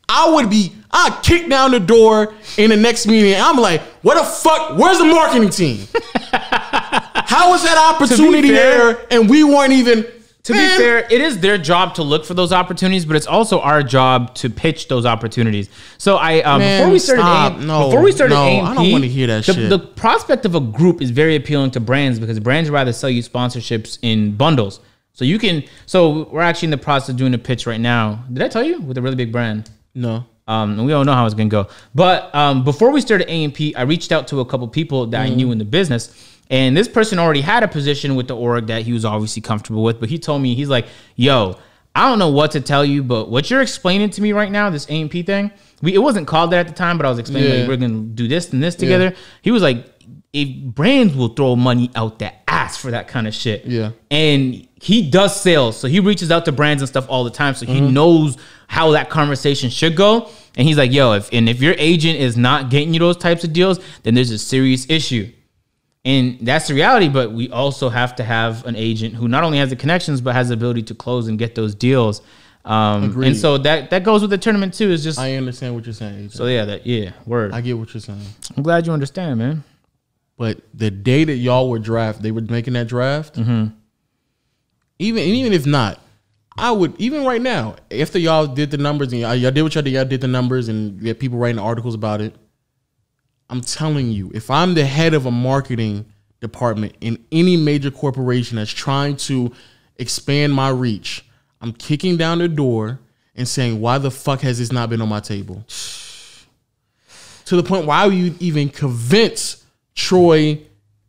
I'd kick down the door in the next meeting. And I'm like, what the fuck? Where's the marketing team? How is that opportunity there? And we weren't even To be fair, it is their job to look for those opportunities, but it's also our job to pitch those opportunities. So before we started AMP, I don't want to hear that shit. The prospect of a group is very appealing to brands because brands rather sell you sponsorships in bundles. So we're actually in the process of doing a pitch right now. Did I tell you? With a really big brand. No. And we don't know how it's gonna go. But before we started AMP, I reached out to a couple people that I knew in the business. And this person already had a position with the org that he was obviously comfortable with. But he told me, he's like, yo, I don't know what to tell you, but what you're explaining to me right now, this AMP thing, it wasn't called that at the time, but I was explaining like, we're going to do this and this together. He was like, if brands will throw money out their ass for that kind of shit. Yeah. And he does sales. So he reaches out to brands and stuff all the time. So he knows how that conversation should go. And he's like, yo, if your agent is not getting you those types of deals, then there's a serious issue. And that's the reality, but we also have to have an agent who not only has the connections, but has the ability to close and get those deals. And so that goes with the tournament too. Is just I understand what you're saying. Agent. So word. I get what you're saying. I'm glad you understand, man. But the day that y'all were they were making that draft. Even if not, I would even right now after y'all did the numbers and y'all did what y'all did. Y'all did the numbers and you had people writing articles about it. I'm telling you, if I'm the head of a marketing department in any major corporation that's trying to expand my reach, I'm kicking down the door and saying, why the fuck has this not been on my table? To the point, why would you even convince Troy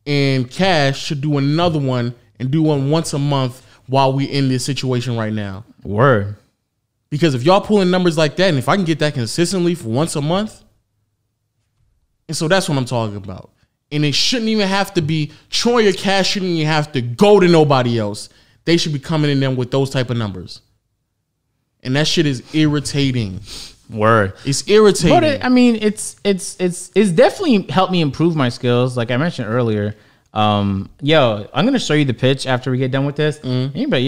and Cash to do another one and do one once a month while we in this situation right now? Word. Because if y'all pulling numbers like that, and if I can get that consistently for once a month, and so that's what I'm talking about. And it shouldn't even have to be Troy or Cash shouldn't even have to go to nobody else. They should be coming in them with those type of numbers. And that shit is irritating. Word. It's irritating. But it's definitely helped me improve my skills. Like I mentioned earlier. I'm gonna show you the pitch after we get done with this. Anybody,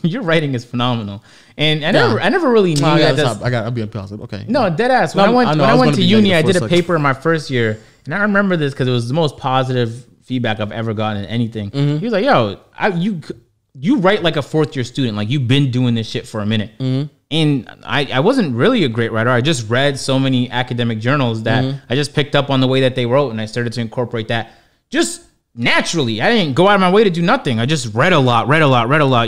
your writing is phenomenal. And I never really knew that. I'll be positive. Okay. No, dead ass. When I went to uni, I did a paper in my first year, and I remember this because it was the most positive feedback I've ever gotten in anything. He was like, "Yo, you write like a fourth year student. Like you've been doing this shit for a minute." And I wasn't really a great writer. I just read so many academic journals that I just picked up on the way that they wrote, and I started to incorporate that just naturally. I didn't go out of my way to do nothing. I just read a lot.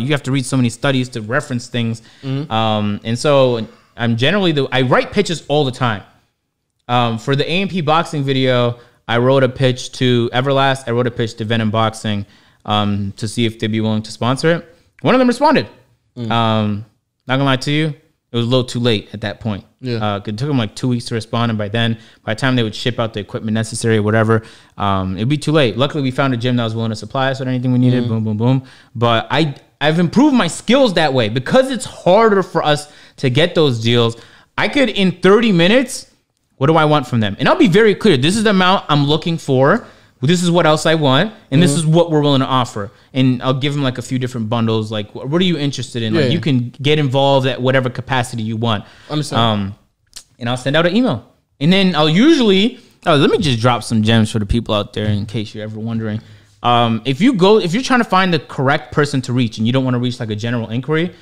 You have to read so many studies to reference things. And so I'm generally I write pitches all the time. For the AMP boxing video, I wrote a pitch to Everlast. I wrote a pitch to Venom Boxing to see if they'd be willing to sponsor it. One of them responded. Not gonna lie to you, it was a little too late at that point. It took them like 2 weeks to respond, and by the time they would ship out the equipment necessary or whatever, it'd be too late. Luckily, we found a gym that was willing to supply us with anything we needed. Boom, boom, boom. But I've improved my skills that way because it's harder for us to get those deals. I could in 30 minutes. What do I want from them? And I'll be very clear. This is the amount I'm looking for. This is what else I want, and this is what we're willing to offer. And I'll give them like a few different bundles. Like, what are you interested in? Like, you can get involved at whatever capacity you want. Understand. And I'll send out an email, and then I'll usually. Let me just drop some gems for the people out there in case you're ever wondering. If you're trying to find the correct person to reach, and you don't want to reach like a general inquiry,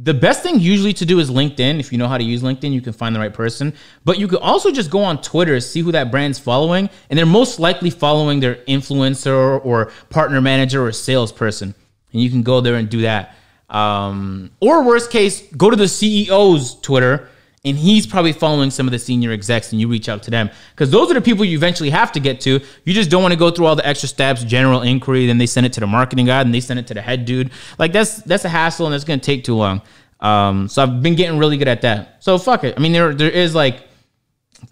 the best thing usually to do is LinkedIn. If you know how to use LinkedIn, you can find the right person. But you could also just go on Twitter, see who that brand's following, and they're most likely following their influencer or partner manager or salesperson. And you can go there and do that. Or worst case, go to the CEO's Twitter, and he's probably following some of the senior execs, and you reach out to them. Because those are the people you eventually have to get to. You just don't want to go through all the extra steps, general inquiry, then they send it to the marketing guy, and they send it to the head dude. Like, that's a hassle, and it's going to take too long. So I've been getting really good at that. So fuck it. I mean, there is, like,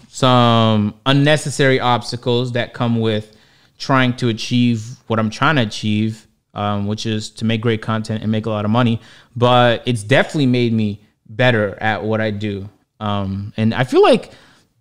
some unnecessary obstacles that come with trying to achieve what I'm trying to achieve, which is to make great content and make a lot of money. But it's definitely made me better at what I do. And I feel like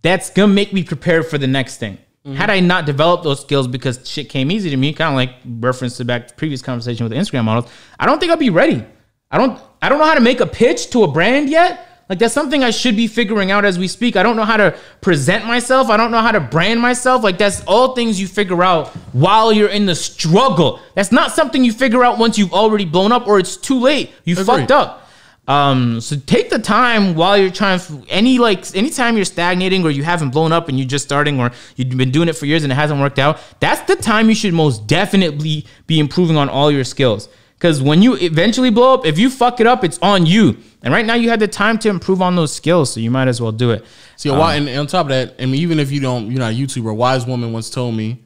that's going to make me prepared for the next thing. Had I not developed those skills because shit came easy to me, kind of like reference to back to previous conversation with the Instagram models, I don't think I'll be ready. I don't know how to make a pitch to a brand yet. Like, that's something I should be figuring out as we speak. I don't know how to present myself. I don't know how to brand myself. Like, that's all things you figure out while you're in the struggle. That's not something you figure out once you've already blown up or it's too late. You fucked up. So take the time while you're trying. Anytime you're stagnating or you haven't blown up and you're just starting or you've been doing it for years and it hasn't worked out, that's the time you should most definitely be improving on all your skills. Because when you eventually blow up, if you fuck it up, it's on you. And right now you had the time to improve on those skills, so you might as well do it. See, and on top of that, I mean, even if you're not a YouTuber, a wise woman once told me,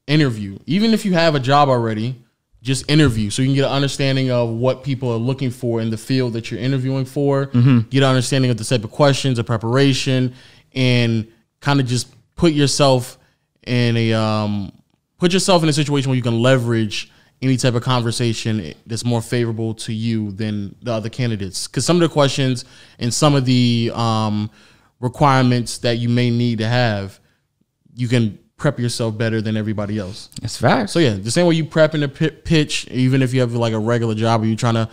interview. Even if you have a job already, just interview so you can get an understanding of what people are looking for in the field that you're interviewing for. Get an understanding of the type of questions, the preparation, and kind of just put yourself in a situation where you can leverage any type of conversation that's more favorable to you than the other candidates. Because some of the questions and some of the requirements that you may need to have, you can prep yourself better than everybody else. That's fact. So yeah, the same way you prep in the pitch, even if you have like a regular job or you're trying to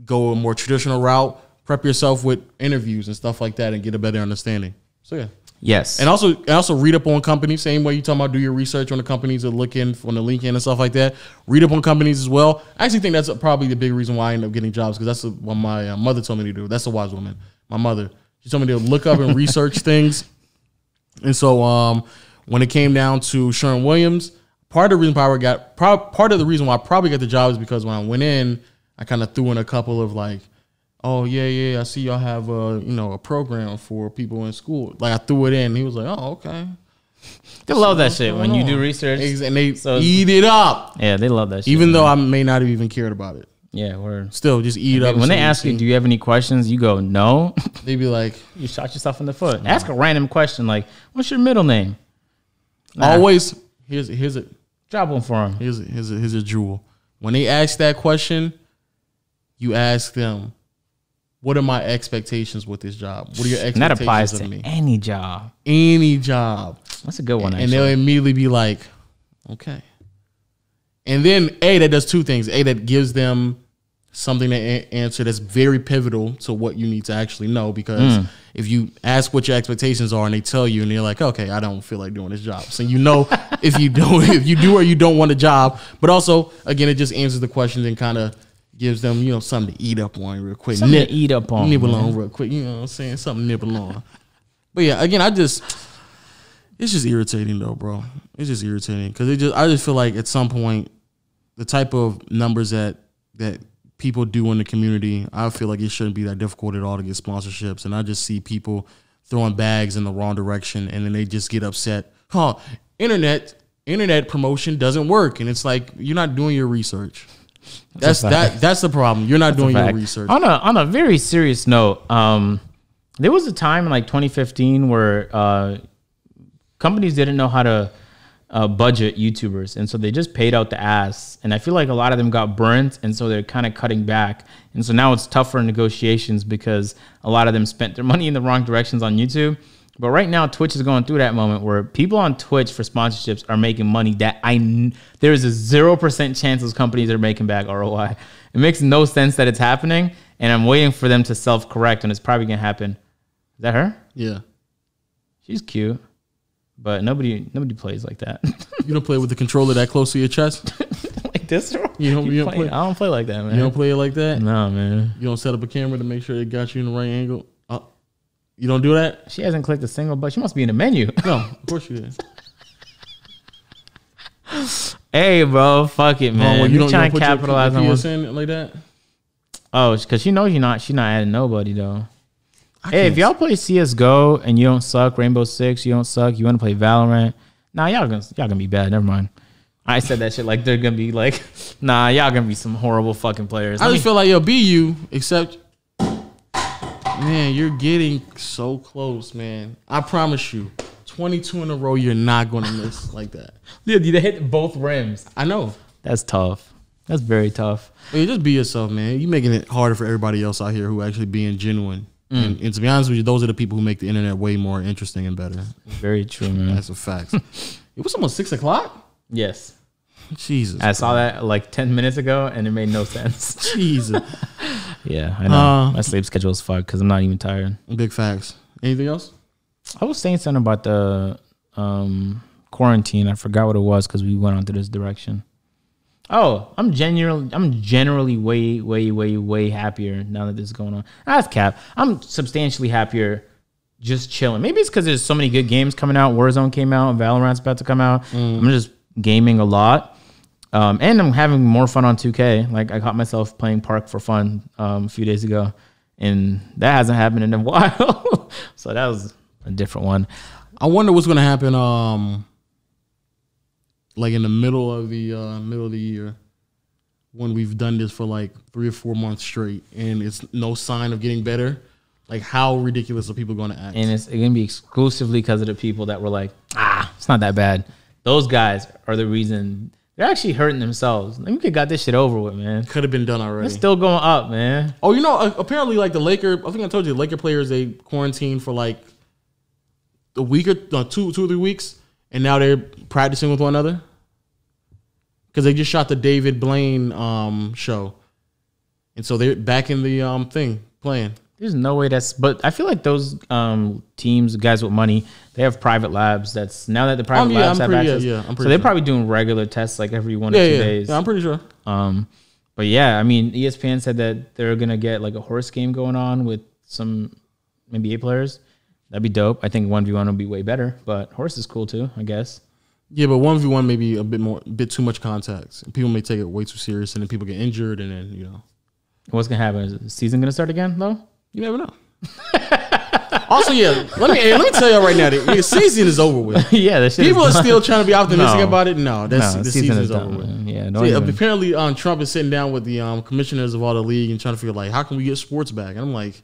go a more traditional route, prep yourself with interviews and stuff like that and get a better understanding. So yeah. Yes. And also read up on companies. Same way you talking about do your research on the companies that looking on the LinkedIn and stuff like that. Read up on companies as well. I actually think that's probably the big reason why I end up getting jobs, because that's what my mother told me to do. That's a wise woman. My mother. She told me to look up and research things. And so when it came down to Sherwin-Williams, part of the reason why I probably got the job is because when I went in, I kind of threw in a couple of like, oh yeah, I see y'all have a program for people in school. Like I threw it in. He was like, oh okay. They love that shit when you do research, and they eat it up. Yeah, they love that shit. Even though I may not have even cared about it. Yeah, we're still just eat it up. When they ask you, do you have any questions? You go, no. They be like, you shot yourself in the foot. Ask a random question like, what's your middle name? Always here's a drop one for them. Here's a jewel. When they ask that question, you ask them, what are my expectations with this job? What are your expectations? And that applies to me? Any job. Any job. That's a good one, and they'll immediately be like, okay. And then that does two things. That gives them something to answer that's very pivotal to what you need to actually know, because if you ask what your expectations are and they tell you and you're like, okay, I don't feel like doing this job. So if you do or you don't want a job. But also, again, it just answers the questions and kind of gives them, something to eat up on real quick. Something to eat up on. Nibble on real quick. You know what I'm saying? Something to nibble on. But yeah, again, it's just irritating though, bro. It's just irritating because I just feel like at some point, the type of numbers that people do in the community, I feel like it shouldn't be that difficult at all to get sponsorships. And I just see people throwing bags in the wrong direction and then they just get upset. Internet promotion doesn't work. And it's like, you're not doing your research. That's the problem. You're not doing your research. On a very serious note, there was a time in like 2015 where companies didn't know how to budget YouTubers, and so they just paid out the ass. And I feel like a lot of them got burnt, and so they're kind of cutting back. And so now it's tougher negotiations because a lot of them spent their money in the wrong directions on YouTube. But right now, Twitch is going through that moment where people on Twitch for sponsorships are making money that there is a 0% chance those companies are making back ROI. It makes no sense that it's happening, and I'm waiting for them to self-correct, and it's probably going to happen. Is that her? Yeah. She's cute, but nobody plays like that. You don't play with the controller that close to your chest? Like this? You don't play? I don't play like that, man. You don't play it like that? No, man. You don't set up a camera to make sure it got you in the right angle? You don't do that? She hasn't clicked a single button. She must be in the menu. No, of course you did. Hey, bro, fuck it, man. Well, you don't trying to capitalize on PSN like that? Oh, because she knows she's not adding nobody though. Hey, if y'all play CS:GO and you don't suck, Rainbow Six, you don't suck, you want to play Valorant, nah, y'all gonna be bad. Never mind. I said that shit like they're gonna be like, nah, y'all gonna be some horrible fucking players. I just feel like be you, except. Man, you're getting so close, man. I promise you, 22 in a row, you're not going to miss like that. Yeah, they hit both rims. I know. That's tough. That's very tough. Hey, just be yourself, man. You're making it harder for everybody else out here who actually being genuine. And to be honest with you, those are the people who make the internet way more interesting and better. Very true, man. That's a fact. It was almost 6 o'clock? Yes. Jesus. I saw that like 10 minutes ago and it made no sense. Jesus. Yeah, I know. My sleep schedule is fucked because I'm not even tired. Big facts. Anything else? I was saying something about the quarantine. I forgot what it was because we went onto this direction. Oh, I'm generally way happier now that this is going on. That's cap. I'm substantially happier just chilling. Maybe it's because there's so many good games coming out. Warzone came out. Valorant's about to come out. I'm just gaming a lot. And I'm having more fun on 2K. Like, I caught myself playing Park for fun a few days ago. And that hasn't happened in a while. So that was a different one. I wonder what's going to happen like in the middle of the year when we've done this for like 3 or 4 months straight and it's no sign of getting better. Like, how ridiculous are people going to act? And it's going to be exclusively because of the people that were like, it's not that bad. Those guys are the reason. They're actually hurting themselves. Like, we could got this shit over with, man. Could have been done already. It's still going up, man. Oh, you know, apparently, like the Laker, I think I told you, the Laker players, they quarantined for like a week or 2 or 3 weeks, and now they're practicing with one another because they just shot the David Blaine show, and so they're back in the thing playing. There's no way but I feel like those teams, guys with money, they have private labs. That's now that the private labs have access. So they're probably doing regular tests like every 1 or 2 days. Yeah, I'm pretty sure. But yeah, I mean, ESPN said that they're going to get like a horse game going on with some NBA players. That'd be dope. I think 1v1 would be way better, but horse is cool too, I guess. Yeah, but 1v1 may be a bit too much contact. People may take it way too serious, and then people get injured, and then, you know. What's going to happen? Is the season going to start again, though? You never know. Also, yeah, let me tell you right now, the season is over with. Yeah, people are still trying to be optimistic about it. No, the season is over with. Yeah, apparently, Trump is sitting down with the commissioners of all the league and trying to figure like, how can we get sports back? And I'm like,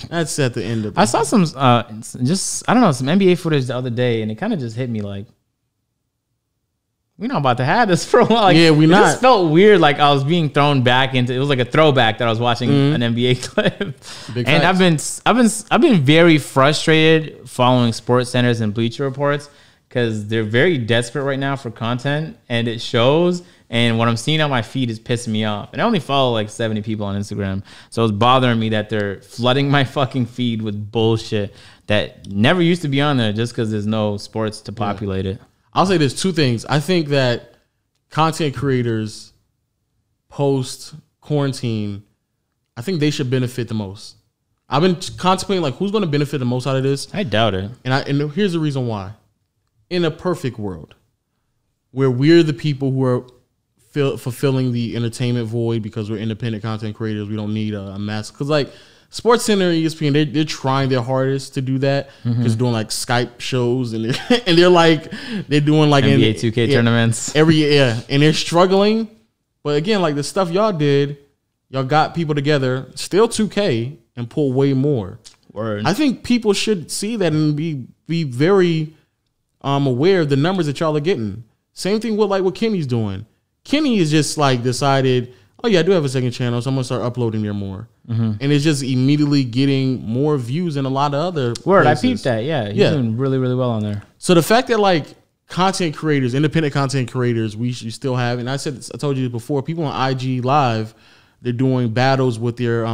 that's at the end of it. I saw some I don't know, some NBA footage the other day, and it kind of just hit me like, we're not about to have this for a while. Like, yeah, we're not. It just felt weird. Like I was being thrown back into. It was like a throwback that I was watching an NBA clip. And I've been very frustrated following Sports Centers and Bleacher Reports because they're very desperate right now for content, and it shows. And what I'm seeing on my feed is pissing me off. And I only follow like 70 people on Instagram, so it's bothering me that they're flooding my fucking feed with bullshit that never used to be on there just because there's no sports to populate it. I'll say there's 2 things. I think that content creators post quarantine, I think they should benefit the most. I've been contemplating like who's going to benefit the most out of this. I doubt it. And here's the reason why. In a perfect world where we're the people who are fulfilling the entertainment void because we're independent content creators, we don't need a mass. Because like SportsCenter and ESPN, they're trying their hardest to do that. Because doing like Skype shows and they're doing like NBA 2K tournaments every year, and they're struggling. But again, like the stuff y'all did, y'all got people together, still 2K, and pull way more. Word. I think people should see that and be very aware of the numbers that y'all are getting. Same thing with like what Kenny's doing. Kenny is just like decided, oh yeah, I do have a second channel, so I'm gonna start uploading there more. And it's just immediately getting more views than a lot of other Word, places. I peeped that. Yeah, he's doing really, really well on there. So the fact that like content creators, independent content creators, we should still have, and I told you before, people on IG Live, they're doing battles with their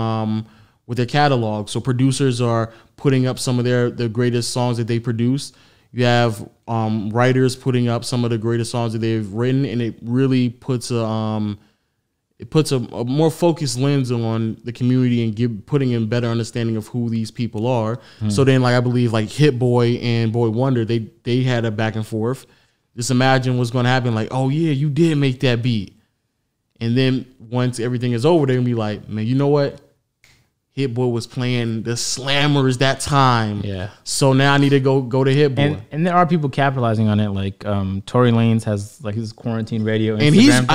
catalog. So producers are putting up some of the greatest songs that they produced. You have writers putting up some of the greatest songs that they've written, and it really puts a more focused lens on the community and putting in better understanding of who these people are. So then, like I believe, like Hit Boy and Boy Wonder, they had a back and forth. Just imagine what's going to happen. Like, oh yeah, you did make that beat, and then once everything is over, they're gonna be like, man, you know what? Hit Boy was playing the Slammers that time. Yeah. So now I need to go to Hit Boy. And there are people capitalizing on it. Like Tory Lanez has like his quarantine radio Instagram and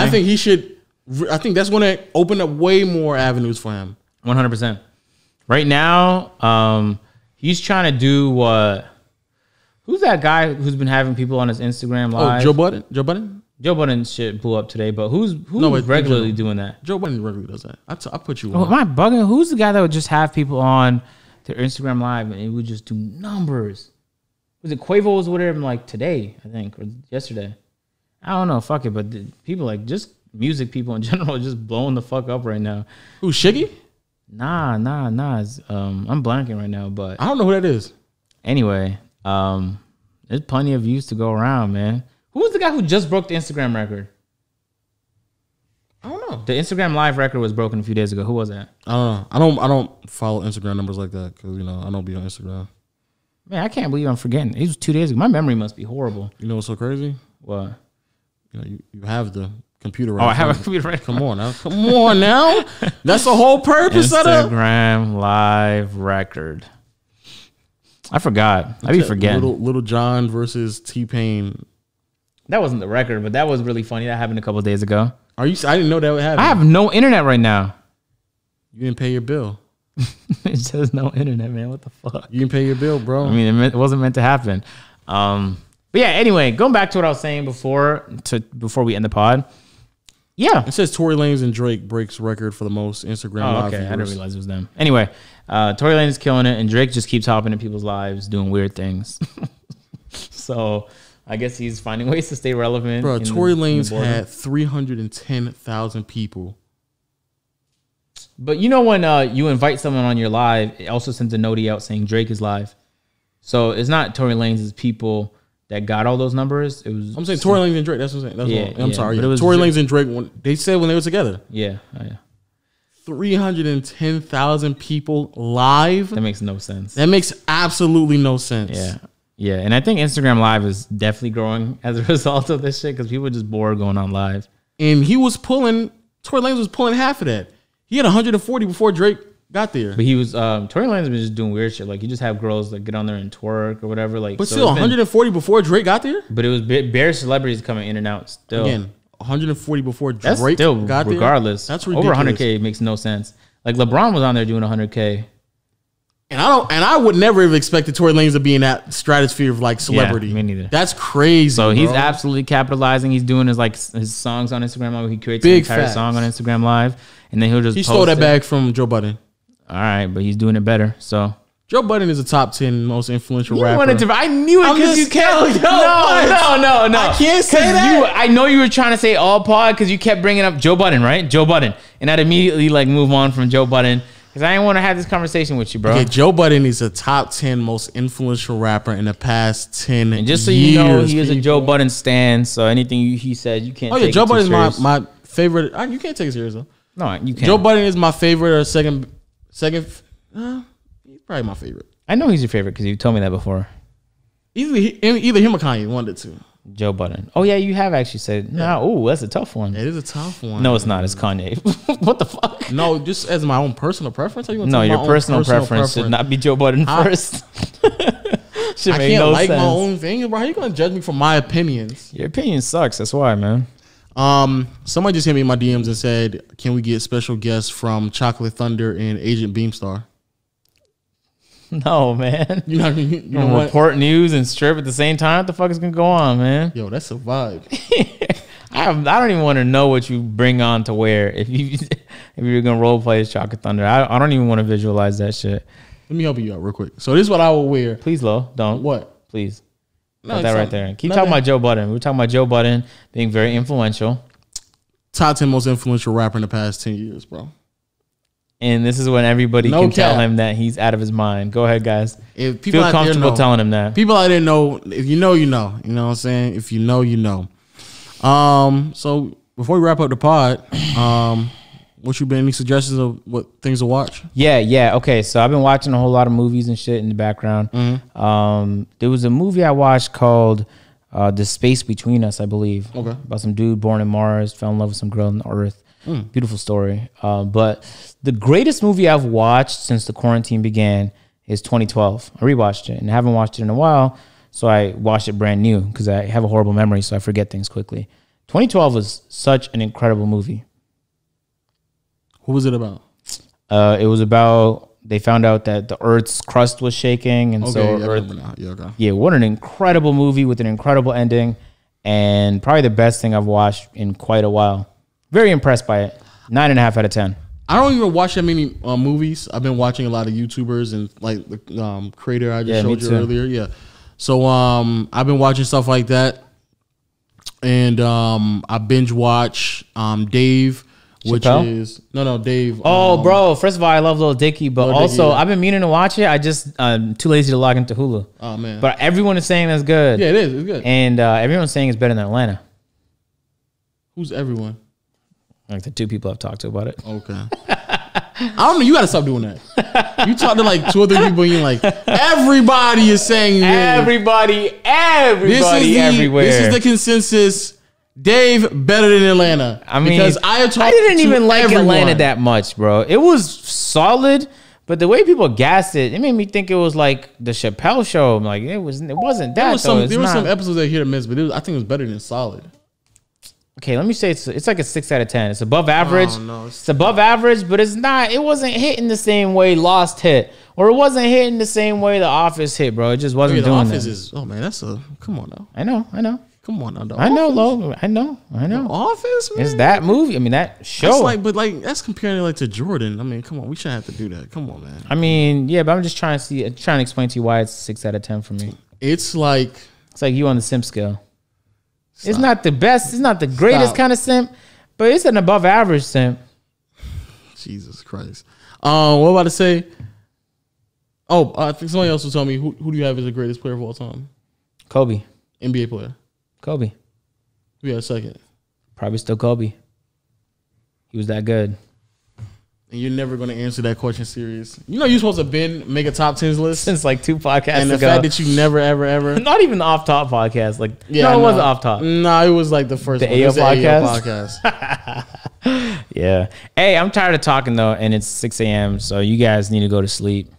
I think that's going to open up way more avenues for him. 100%. Right now, he's trying to do what? Who's that guy who's been having people on his Instagram live? Oh, Joe Budden? Joe Budden? Joe Budden shit blew up today, but who's regularly doing that? Joe Budden regularly does that. I put you on. Am I bugging? Who's the guy that would just have people on their Instagram live and it would just do numbers? Was it Quavo was with him like today, I think, or yesterday? I don't know. Fuck it. But people like just music people in general are just blowing the fuck up right now. Who, Shiggy? Nah. I'm blanking right now, but I don't know who that is. anyway, there's plenty of views to go around, man. Who was the guy who just broke the Instagram record? I don't know. The Instagram live record was broken a few days ago. Who was that? I don't know. I don't follow Instagram numbers like that because I don't be on Instagram. Man, I can't believe I'm forgetting. It was 2 days ago. My memory must be horrible. You know what's so crazy? What? You have the computer right. Oh, I have a computer right. Come on now. That's the whole purpose of it. Instagram live record. I forgot. I be forgetting. Little John versus T-Pain. That wasn't the record, but that was really funny. That happened a couple of days ago. I didn't know that would happen. I have no internet right now. You didn't pay your bill. It says no internet, man. What the fuck? You didn't pay your bill, bro. I mean, it wasn't meant to happen. But yeah, anyway, going back to what I was saying before we end the pod. Yeah. It says Tory Lanez and Drake breaks record for the most Instagram live viewers. I didn't realize it was them. Anyway, Tory Lanez is killing it, and Drake just keeps hopping in people's lives, doing weird things. So I guess he's finding ways to stay relevant. Bro, Tory Lanez had 310,000 people. But you know when you invite someone on your live, it also sends a noti out saying Drake is live. So it's not Tory Lanez's people that got all those numbers. It was. I'm saying Tory Lanez and Drake. That's what I'm saying. I'm sorry. But it was Tory Lanez and Drake. They said when they were together. Yeah. 310,000 people live. That makes no sense. That makes absolutely no sense. Yeah. And I think Instagram Live is definitely growing as a result of this shit because people are just bored going on live. And Tory Lanez was pulling half of that. He had 140 before Drake got there. But he was Tory Lanez has been just doing weird shit. Like, you just have girls that get on there and twerk or whatever. Like, but still, 140 before Drake got there. But it was bare celebrities coming in and out. Still, again, 140 before Drake still got there. Regardless, that's ridiculous. Over 100K makes no sense. Like, LeBron was on there doing 100K. And I would never have expected Tory Lanez to be in that stratosphere of like celebrity. Yeah, me neither. That's crazy. So he's bro. absolutely capitalizing. He's doing his songs on Instagram Live. He creates Big an entire song on Instagram Live, and then he'll just stole that bag from Joe Budden. All right, but he's doing it better. So Joe Budden is a top 10 most influential rapper. I knew it because you kept. No. I can't say that. I know you were trying to say all pod because you kept bringing up Joe Budden, right? Joe Budden, and I'd immediately like move on from Joe Budden. Because I didn't want to have this conversation with you, bro. Okay, Joe Budden is a top 10 most influential rapper in the past 10 years. And just so you know, he is a Joe Budden stan, so anything he said, you can't take it too serious. Joe Budden is my favorite. You can't take it serious, though. No, you can't. Joe Budden is my favorite or second. He's probably my favorite. I know he's your favorite because you told me that before. Either him or Kanye, one of the two. Joe Budden. Oh, yeah, you have actually said, that's a tough one. It is a tough one. No, it's not. It's Kanye. What the fuck? No, just as my own personal preference. No, your personal preference should not be Joe Budden first. I can't like my own thing, bro. How you gonna judge me for my opinions? Your opinion sucks. That's why, man. Somebody just hit me in my DMs and said, "Can we get special guests from Chocolate Thunder and Agent Beamstar?" No, man. You know report news and strip at the same time. What the fuck is gonna go on, man? Yo, that's a vibe. I don't even want to know what you bring on to wear if you're gonna role play as Chocolate Thunder. I don't even want to visualize that shit. Let me help you out real quick. So this is what I will wear. Please, Lo, don't. What? Please. Put that right there. Keep talking about Joe Budden. We're talking about Joe Budden being very influential. Top 10 most influential rapper in the past 10 years, bro. And this is when everybody can tell him that he's out of his mind. Go ahead, guys. If people feel comfortable telling him that. People out there know. If you know, you know. You know what I'm saying? If you know, you know. So before we wrap up the pod, what you been? Any suggestions of what things to watch? Yeah. Okay, so I've been watching a whole lot of movies and shit in the background. Mm-hmm. There was a movie I watched called The Space Between Us, I believe. Okay. About some dude born in Mars, fell in love with some girl on Earth. Beautiful story. But the greatest movie I've watched since the quarantine began is 2012. I rewatched it and I haven't watched it in a while, so I watched it brand new because I have a horrible memory, so I forget things quickly. 2012 was such an incredible movie. What was it about? It was about, they found out that the Earth's crust was shaking, and what an incredible movie with an incredible ending, and probably the best thing I've watched in quite a while. Very impressed by it. 9.5 out of 10. I don't even watch that many movies. I've been watching a lot of YouTubers and like the creator I just showed you earlier. Yeah. So I've been watching stuff like that. And I binge watch Dave which Chappelle? is no Dave. Oh, bro! First of all, I love Lil Dicky, but Lil also Dicky, yeah. I've been meaning to watch it. I just too lazy to log into Hulu. Oh man, But everyone is saying that's good. yeah, it is. It's good. And everyone's saying it's better than Atlanta. Who's everyone? Like the two people I've talked to about it. Okay. I don't know. You got to stop doing that. You talk to like 2 or 3 people and you're like, everybody is saying this. Everybody everywhere. This is the consensus. Dave better than Atlanta. I mean, because I have talked I didn't to even like everyone. Atlanta that much, bro. It was solid, but the way people gassed it, it made me think it was like the Chappelle show. Like it wasn't that. There was though. there were some episodes that hit or miss, but I think it was better than solid. Okay, let me say it's like a 6 out of 10. It's above average. Oh, no. It's above average, but it's not. It wasn't hitting the same way Lost hit, or it wasn't hitting the same way The Office hit, bro. It just wasn't The doing Office that. is. Oh man, that's a. Come on now. I know. Come on now. The I know, Office? Lo. I know. The Office, man. It's that movie. I mean, that show. That's like, but like that's comparing it like to Jordan. I mean, come on, we shouldn't have to do that. Come on, man. I mean, yeah, but I'm just trying to explain to you why it's 6 out of 10 for me. It's like It's like you on the simp scale. It's not the best. It's not the greatest Stop. kind of simp, but it's an above average simp. Jesus Christ. What am I about to say? Oh, I think somebody else was telling me who do you have as the greatest player of all time? Kobe. NBA player. Kobe. Who you had second? Probably still Kobe. He was that good. And you're never going to answer that question serious. You know you're supposed to make a top 10s list. Since like 2 podcasts And the ago. fact that you never, ever. Not even the off top podcast. Like, Yeah, no, it wasn't off top. No, it was like the first The one. It AO was the podcast? podcast. Yeah. Hey, I'm tired of talking though, and it's 6 a.m. So you guys need to go to sleep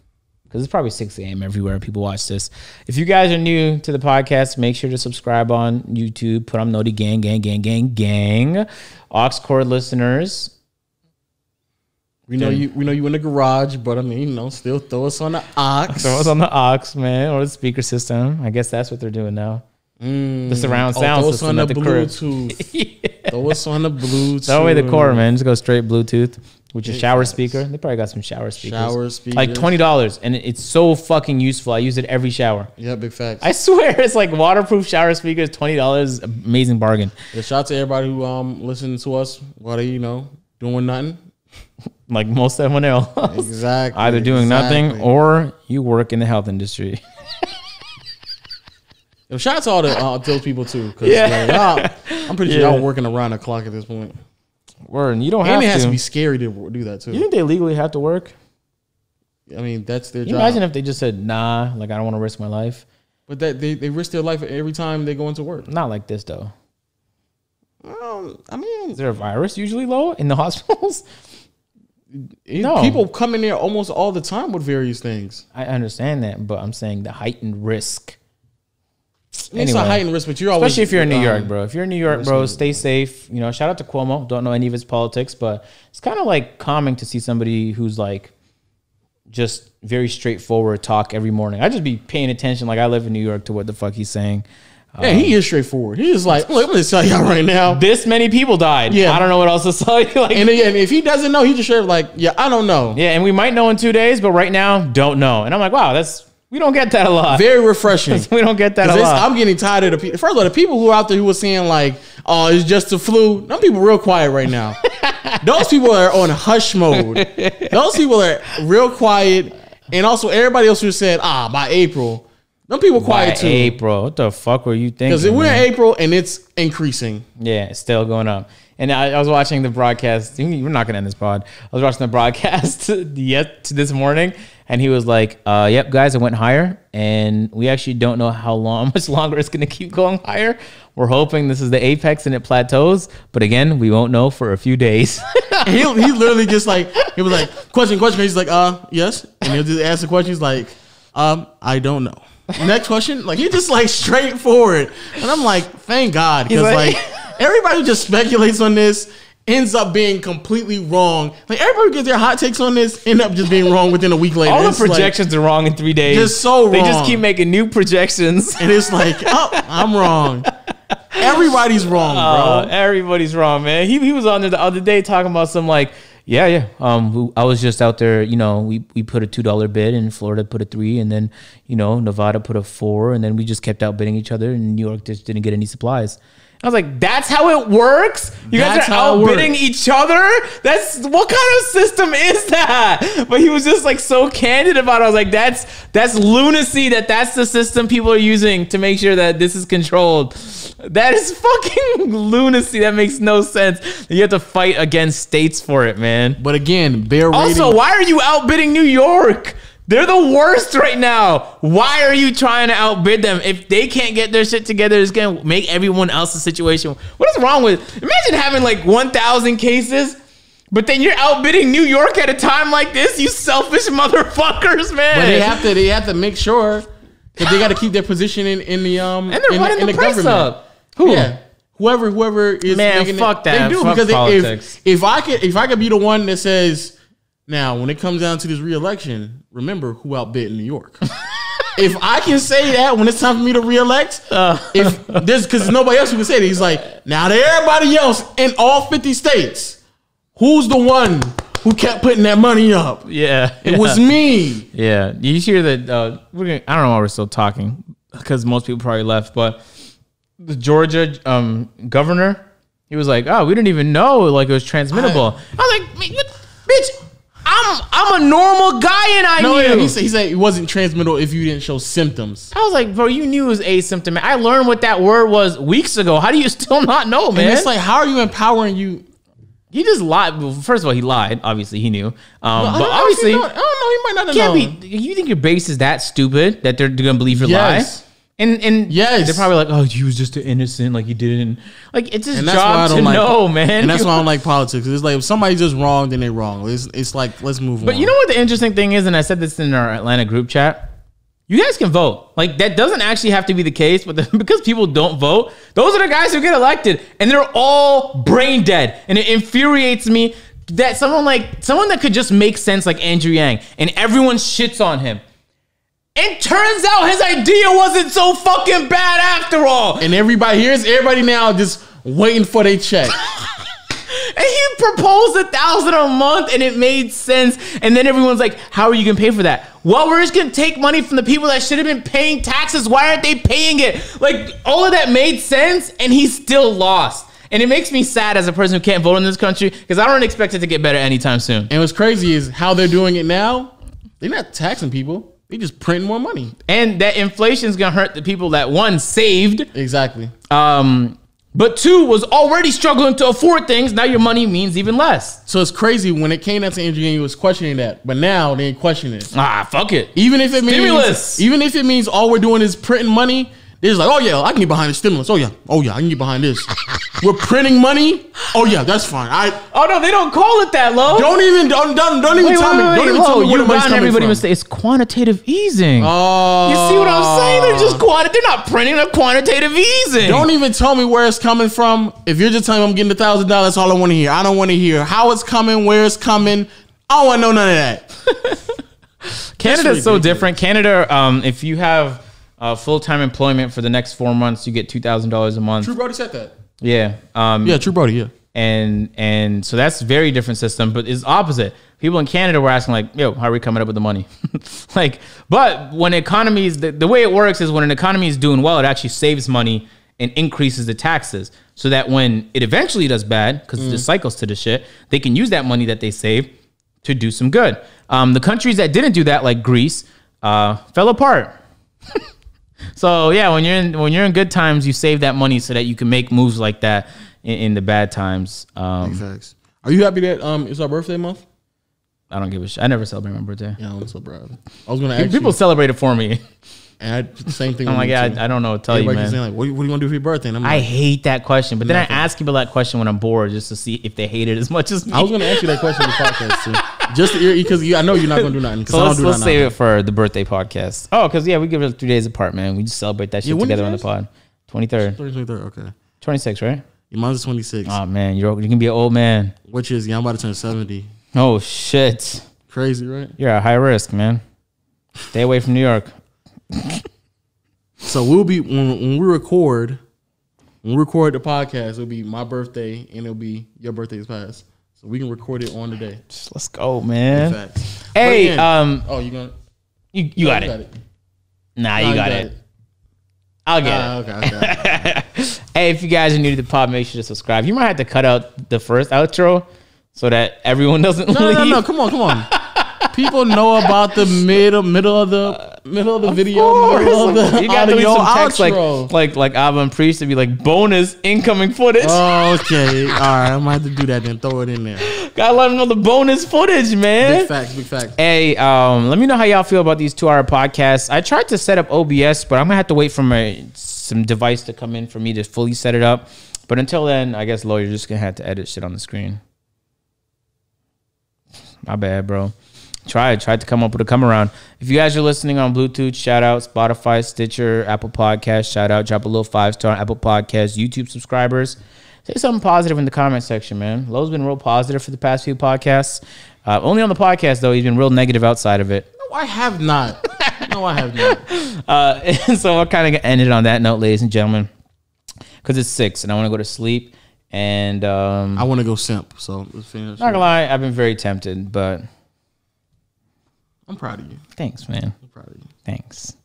because it's probably 6 a.m. everywhere people watch this. If you guys are new to the podcast, make sure to subscribe on YouTube. Put on Noti Gang. Aux Cord listeners. We know you in the garage, but I mean, still throw us on the aux. Throw us on the aux, man, or the speaker system. I guess that's what they're doing now. The surround sound throw us system on at the the crib. Bluetooth. Throw us on the Bluetooth. Throw away the cord, man. Just go straight Bluetooth with your shower Exactly. speaker. They probably got some shower speakers. Shower speakers. Like $20, and it's so fucking useful. I use it every shower. Yeah, big facts. I swear, it's like waterproof shower speakers, $20, amazing bargain. Yeah, shout out to everybody who listens to us while they doing nothing. Like most everyone else, Exactly. either doing nothing or you work in the health industry. Yo, shout out to all those people too. Cause Yeah. I'm pretty sure y'all working around the clock at this point. Word, you don't And have it has to. to be scary to do that too. You think they legally have to work? I mean, that's their Can you job. imagine if they just said, "Nah, like I don't want to risk my life." But that they risk their life every time they go into work. Not like this though. I mean, Is there a virus usually low in the hospitals? No. people come in there almost all the time with various things. I understand that, but I'm saying the heightened risk. It's Anyway. a heightened risk, but you're always Especially if you're in New York, bro. If you're in New York, bro, risking stay safe. Shout out to Cuomo. Don't know any of his politics, but it's kind of like calming to see somebody who's like just very straightforward talk every morning. I just be paying attention, like I live in New York, to what the fuck he's saying. Yeah, he is straightforward. He is like, look, I'm gonna tell y'all right now. This many people died. Yeah. I don't know what else to tell you. Like, And if he doesn't know, he just straight like, yeah, I don't know. yeah, and we might know in 2 days, but right now, don't know. And I'm like, wow, we don't get that a lot. Very refreshing. We don't get that a 'Cause lot. I'm getting tired of the people. First of all, the people who are out there who are saying like, "Oh, it's just the flu." Them people real quiet right now. Those people are on hush mode. Those people are real quiet, and also everybody else who said, by April." Them people quiet too. April, what the fuck were you thinking? Because we're man? in April and it's increasing. Yeah, it's still going up. And I was watching the broadcast. We're not going to end this pod. I was watching the broadcast this morning, and he was like, yep, guys, it went higher. And we actually don't know how much longer it's going to keep going higher. We're hoping this is the apex and it plateaus. But again, we won't know for a few days. And he literally just like, he was like, question. He's like, yes. And he'll just ask the question. He's like, I don't know. Next question. Like, he just like straightforward. And I'm like, thank God. Because like- everybody who just speculates on this ends up being completely wrong. Like, everybody who gets their hot takes on this end up just being wrong within a week later. All the It's like- projections are wrong in 3 days. Just so They just wrong. keep making new projections. and it's like, I'm wrong. Everybody's wrong, bro. Everybody's wrong, man. He was on there the other day talking about some like, yeah. I was just out there, we put a $2 bid and Florida put a $3, and then, Nevada put a $4, and then we just kept outbidding each other, and New York just didn't get any supplies. I was like, that's how it works? You guys are outbidding each other? That's what kind of system is that? But he was just like so candid about it. I was like, that's lunacy that's the system people are using to make sure that this is controlled. That is fucking lunacy. That makes no sense. You have to fight against states for it, man. But again, their rating. Also, why are you outbidding New York? They're the worst right now. Why are you trying to outbid them? If they can't get their shit together, it's going to make everyone else's situation. What is wrong with... Imagine having like 1,000 cases, but then you're outbidding New York at a time like this. You selfish motherfuckers, man. But they have to make sure that they got to keep their position in the and they're running the price government. Up. Who? Yeah. Whoever is making fuck that. They do fuck because politics. if I could be the one that says, now when it comes down to this re-election, remember who outbid New York. If I can say that when it's time for me to re-elect, if there's because nobody else who can say that, he's like, now to everybody else in all 50 states, who's the one who kept putting that money up? Yeah, it was me. Yeah, you hear that? I don't know why we're still talking because most people probably left, but the Georgia governor, he was like, "Oh, we didn't even know like it was transmittable." I was like, "Bitch, I'm a normal guy and I knew." Yeah, he said it wasn't transmittable if you didn't show symptoms. I was like, bro, you knew it was asymptomatic. I learned what that word was weeks ago. How do you still not know, man? And it's like, how are you empowering you? He just lied. Well, first of all, he lied. Obviously, he knew. But obviously, I don't know. He might not have known. You think your base is that stupid that they're gonna believe your lie? And yes, they're probably like, oh, he was just innocent, like he didn't. Like it's his job to know, man. And that's why I don't like politics. It's like if somebody's just wrong, then they're wrong. It's like let's move on. But you know what the interesting thing is, and I said this in our Atlanta group chat. You guys can vote. Like that doesn't actually have to be the case, but because people don't vote, those are the guys who get elected, and they're all brain dead. And it infuriates me that someone that could just make sense, like Andrew Yang, and everyone shits on him. It turns out his idea wasn't so fucking bad after all. And everybody now just waiting for their check. And he proposed $1,000 a month and it made sense. And then everyone's like, how are you going to pay for that? Well, we're just going to take money from the people that should have been paying taxes. Why aren't they paying it? Like, all of that made sense and he still lost. And it makes me sad as a person who can't vote in this country because I don't expect it to get better anytime soon. And what's crazy is how they're doing it now. They're not taxing people. They just print more money. And that inflation's going to hurt the people that, one, saved. Exactly. But two, was already struggling to afford things. Now your money means even less. So it's crazy when it came down to Andrew Yang, he was questioning that. But now they ain't questioning it. Fuck it. Even if it means all we're doing is printing money, they're just like, oh yeah, I can get behind the stimulus. Oh yeah, I can get behind this. We're printing money. Oh yeah, that's fine. Oh no, they don't call it that, Lo. Don't even tell me. Don't even tell me where the money's coming from. It's quantitative easing. Oh, you see what I'm saying? They're just They're not printing. They're quantitative easing. Don't even tell me where it's coming from. If you're just telling me I'm getting $1,000, that's all I want to hear. I don't want to hear how it's coming, where it's coming. I don't want to know none of that. Canada's so different. Canada, if you have full-time employment for the next 4 months, you get $2,000 a month. True Brody said that. Yeah. True Brody, yeah. And so that's a very different system, but it's opposite. People in Canada were asking like, yo, how are we coming up with the money? But when economies, the way it works is when an economy is doing well, it actually saves money and increases the taxes so that when it eventually does bad, because there's cycles to the shit, they can use that money that they save to do some good. The countries that didn't do that, like Greece, fell apart. So yeah, when you're in good times, you save that money so that you can make moves like that in the bad times. Thanks. Are you happy that it's our birthday month? I don't give a shit. I never celebrate my birthday. Yeah, I'm so proud. I was gonna ask people celebrate it for me. And the same thing. I'm like, yeah, I don't know what to tell you, man. Saying like, what do you want to do for your birthday? And I'm like, I hate that question, but then I ask people that question when I'm bored just to see if they hate it as much as me. I was going to ask you that question in the podcast too, just because I know you're not going to do nothing. So let's save it for the birthday podcast. Oh, because we give it 3 days apart, man. We just celebrate that shit together on the pod. 23rd. 23rd, okay. 26, right? Mine's 26. Oh man, you can be an old man. Which is, I'm about to turn 70. Oh shit. Crazy, right? You're at high risk, man. Stay away from New York. So we'll be when we record the podcast, it'll be my birthday and it'll be your birthday's past. So we can record it on the day. Just let's go, man. Hey, again, you gonna you got it. Nah, you got it. I'll get it. Okay. Hey, if you guys are new to the pod, make sure to subscribe. You might have to cut out the first outro so that everyone doesn't leave. No. Come on. People know about the middle of the video. Middle of the you got to leave some text outro. like Alvin Priest to be like bonus incoming footage. Oh, okay. All right, I might have to do that then. Throw it in there. Gotta let them know the bonus footage, man. Big facts. Hey, let me know how y'all feel about these 2-hour podcasts. I tried to set up OBS, but I'm gonna have to wait for some device to come in for me to fully set it up. But until then, I guess, Lo, you're just gonna have to edit shit on the screen. My bad, bro. Tried to come up with a come around. If you guys are listening on Bluetooth, shout out Spotify, Stitcher, Apple Podcasts, shout out, drop a little 5-star on Apple Podcasts, YouTube subscribers. Say something positive in the comment section, man. Lo's been real positive for the past few podcasts. Only on the podcast, though, he's been real negative outside of it. No, I have not. And so I'll kind of end it on that note, ladies and gentlemen, because it's 6 and I want to go to sleep. And I want to go simp. So let's finish. Not gonna lie, I've been very tempted, but I'm proud of you. Thanks, man. I'm proud of you. Thanks.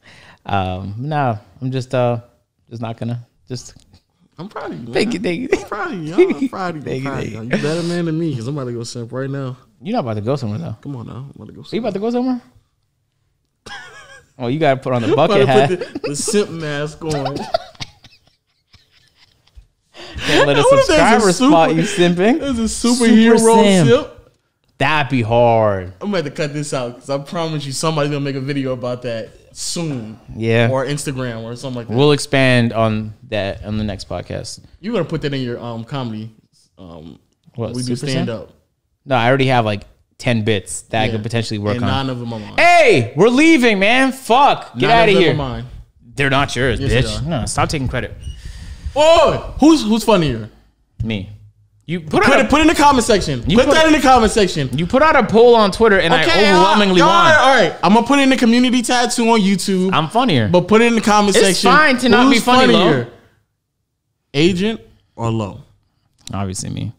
No, I'm just not gonna just. I'm proud of you. Man. Thank you. I'm proud of you. I'm proud of you. You better man than me because I'm about to go simp right now. You're not about to go somewhere though. Come on now. I'm about to go. Simp. Are you about to go somewhere? Oh, you gotta put on the bucket hat. Put the simp mask on. Can't let a subscriber spot you simping. There's a superhero simp. That'd be hard. I'm gonna have to cut this out because I promise you somebody's gonna make a video about that soon. Yeah. Or Instagram or something like that. We'll expand on that on the next podcast. You're gonna put that in your comedy. What, we do stand up. No, I already have like 10 bits that I could potentially work on. 9 of them are mine. Hey, we're leaving, man. Fuck. Get out of here. Mine. They're not yours, yes, bitch. No, stop taking credit. Oh, who's funnier? Me. You put it in the comment section. Put that in the comment section. You put out a poll on Twitter and I overwhelmingly won. All right. I'm gonna put it in the community tattoo on YouTube. I'm funnier. But put it in the comment section. It's fine to not be funny, Lo. Agent or Lo? Obviously me.